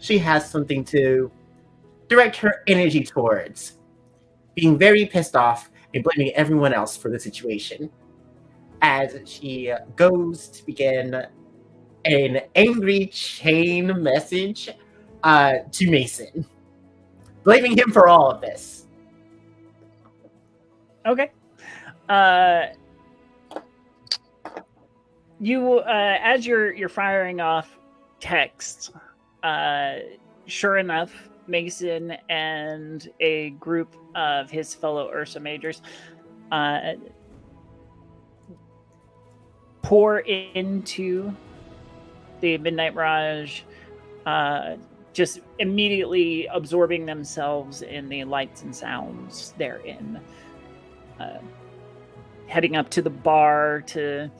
she has something to direct her energy towards, being very pissed off and blaming everyone else for the situation, as she goes to begin an angry chain message to Mason, blaming him for all of this. Okay. You, as you're firing off text, sure enough, Mason and a group of his fellow Ursa Majors pour into the Midnight Mirage, just immediately absorbing themselves in the lights and sounds therein. Heading up to the bar to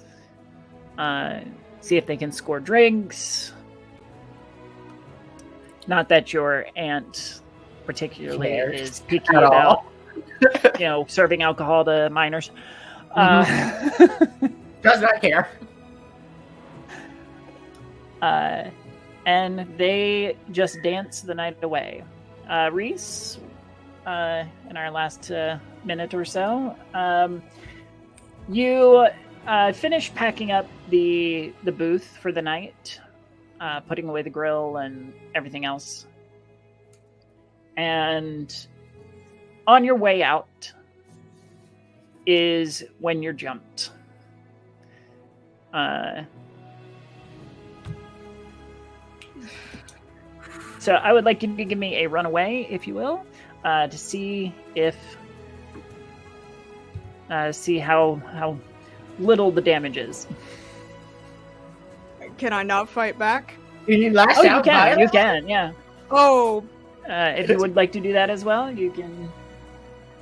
see if they can score drinks. Not that your aunt particularly is picky about, serving alcohol to minors. Does not care. And they just dance the night away. Reese, in our last minute or so, you finish packing up the booth for the night, putting away the grill and everything else. And on your way out is when you're jumped. So I would like you to give me a runaway, if you will, to see if see how little the damage is. Can I not fight back? You lash Oh, out. you can, yeah. Oh, If you would like to do that as well, you can.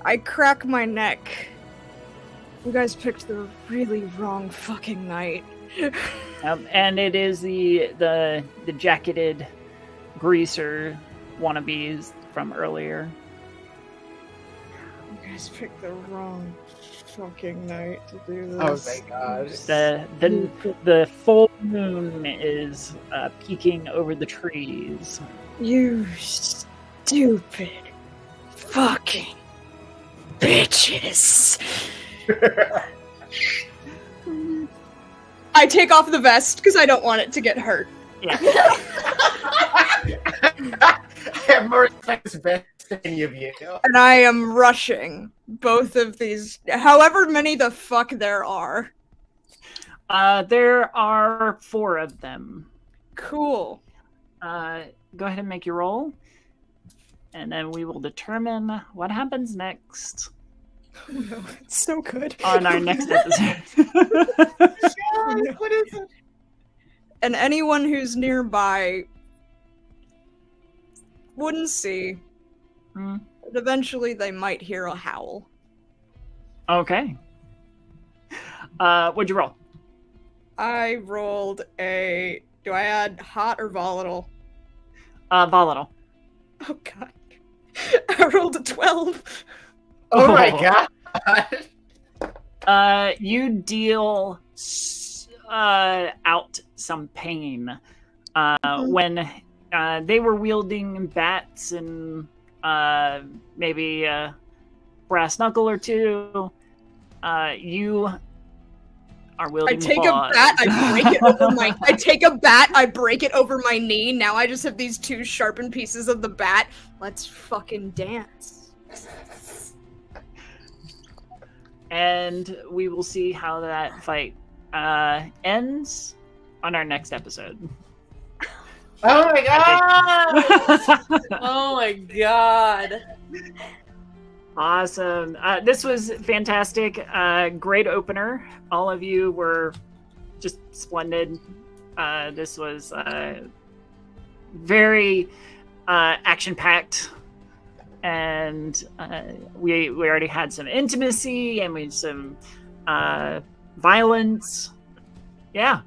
I crack my neck. You guys picked the really wrong fucking night. And it is the jacketed greaser wannabes from earlier. You guys picked the wrong fucking night to do Oh this. my god. The full moon is peeking over the trees. You stupid fucking bitches. I take off the vest because I don't want it to get hurt. Yeah. I have more respect for best than any of you. And I am rushing both of these, however many the fuck there are. There are 4 of them. Cool. Go ahead and make your roll, and then we will determine what happens next Oh no, it's so good. on our next episode. What is it? And anyone who's nearby wouldn't see. Hmm. But eventually they might hear a howl. Okay. What'd you roll? I rolled a Do I add hot or volatile? Volatile. Oh god. I rolled a 12. Oh my god! You deal out some pain when they were wielding bats and maybe a brass knuckle or two. You are wielding. I take claws. a bat, I break it over my. I take a bat, I break it over my knee. Now I just have these 2 sharpened pieces of the bat. Let's fucking dance. And we will see how that fight ends on our next episode. Oh my god! Oh my god. Awesome. This was fantastic. Great opener. All of you were just splendid. This was very action-packed. And we already had some intimacy and we had some violence. Yeah.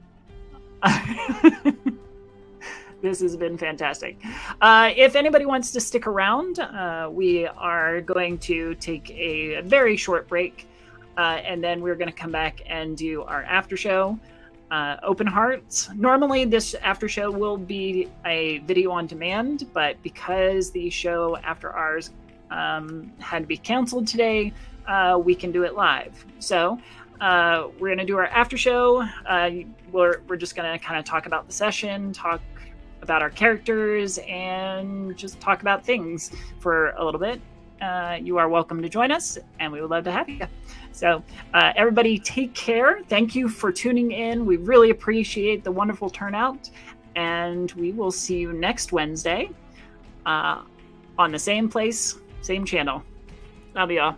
This has been fantastic. If anybody wants to stick around, we are going to take a very short break, and then we're going to come back and do our after show, Open Hearts. Normally, this after show will be a video on demand, but because the show after ours had to be canceled today, we can do it live. So we're going to do our after show. We're just going to kind of talk about the session, talk about our characters, and just talk about things for a little bit. You are welcome to join us, and we would love to have you. So everybody take care. Thank you for tuning in. We really appreciate the wonderful turnout, and we will see you next Wednesday on the same place, same channel. Love y'all.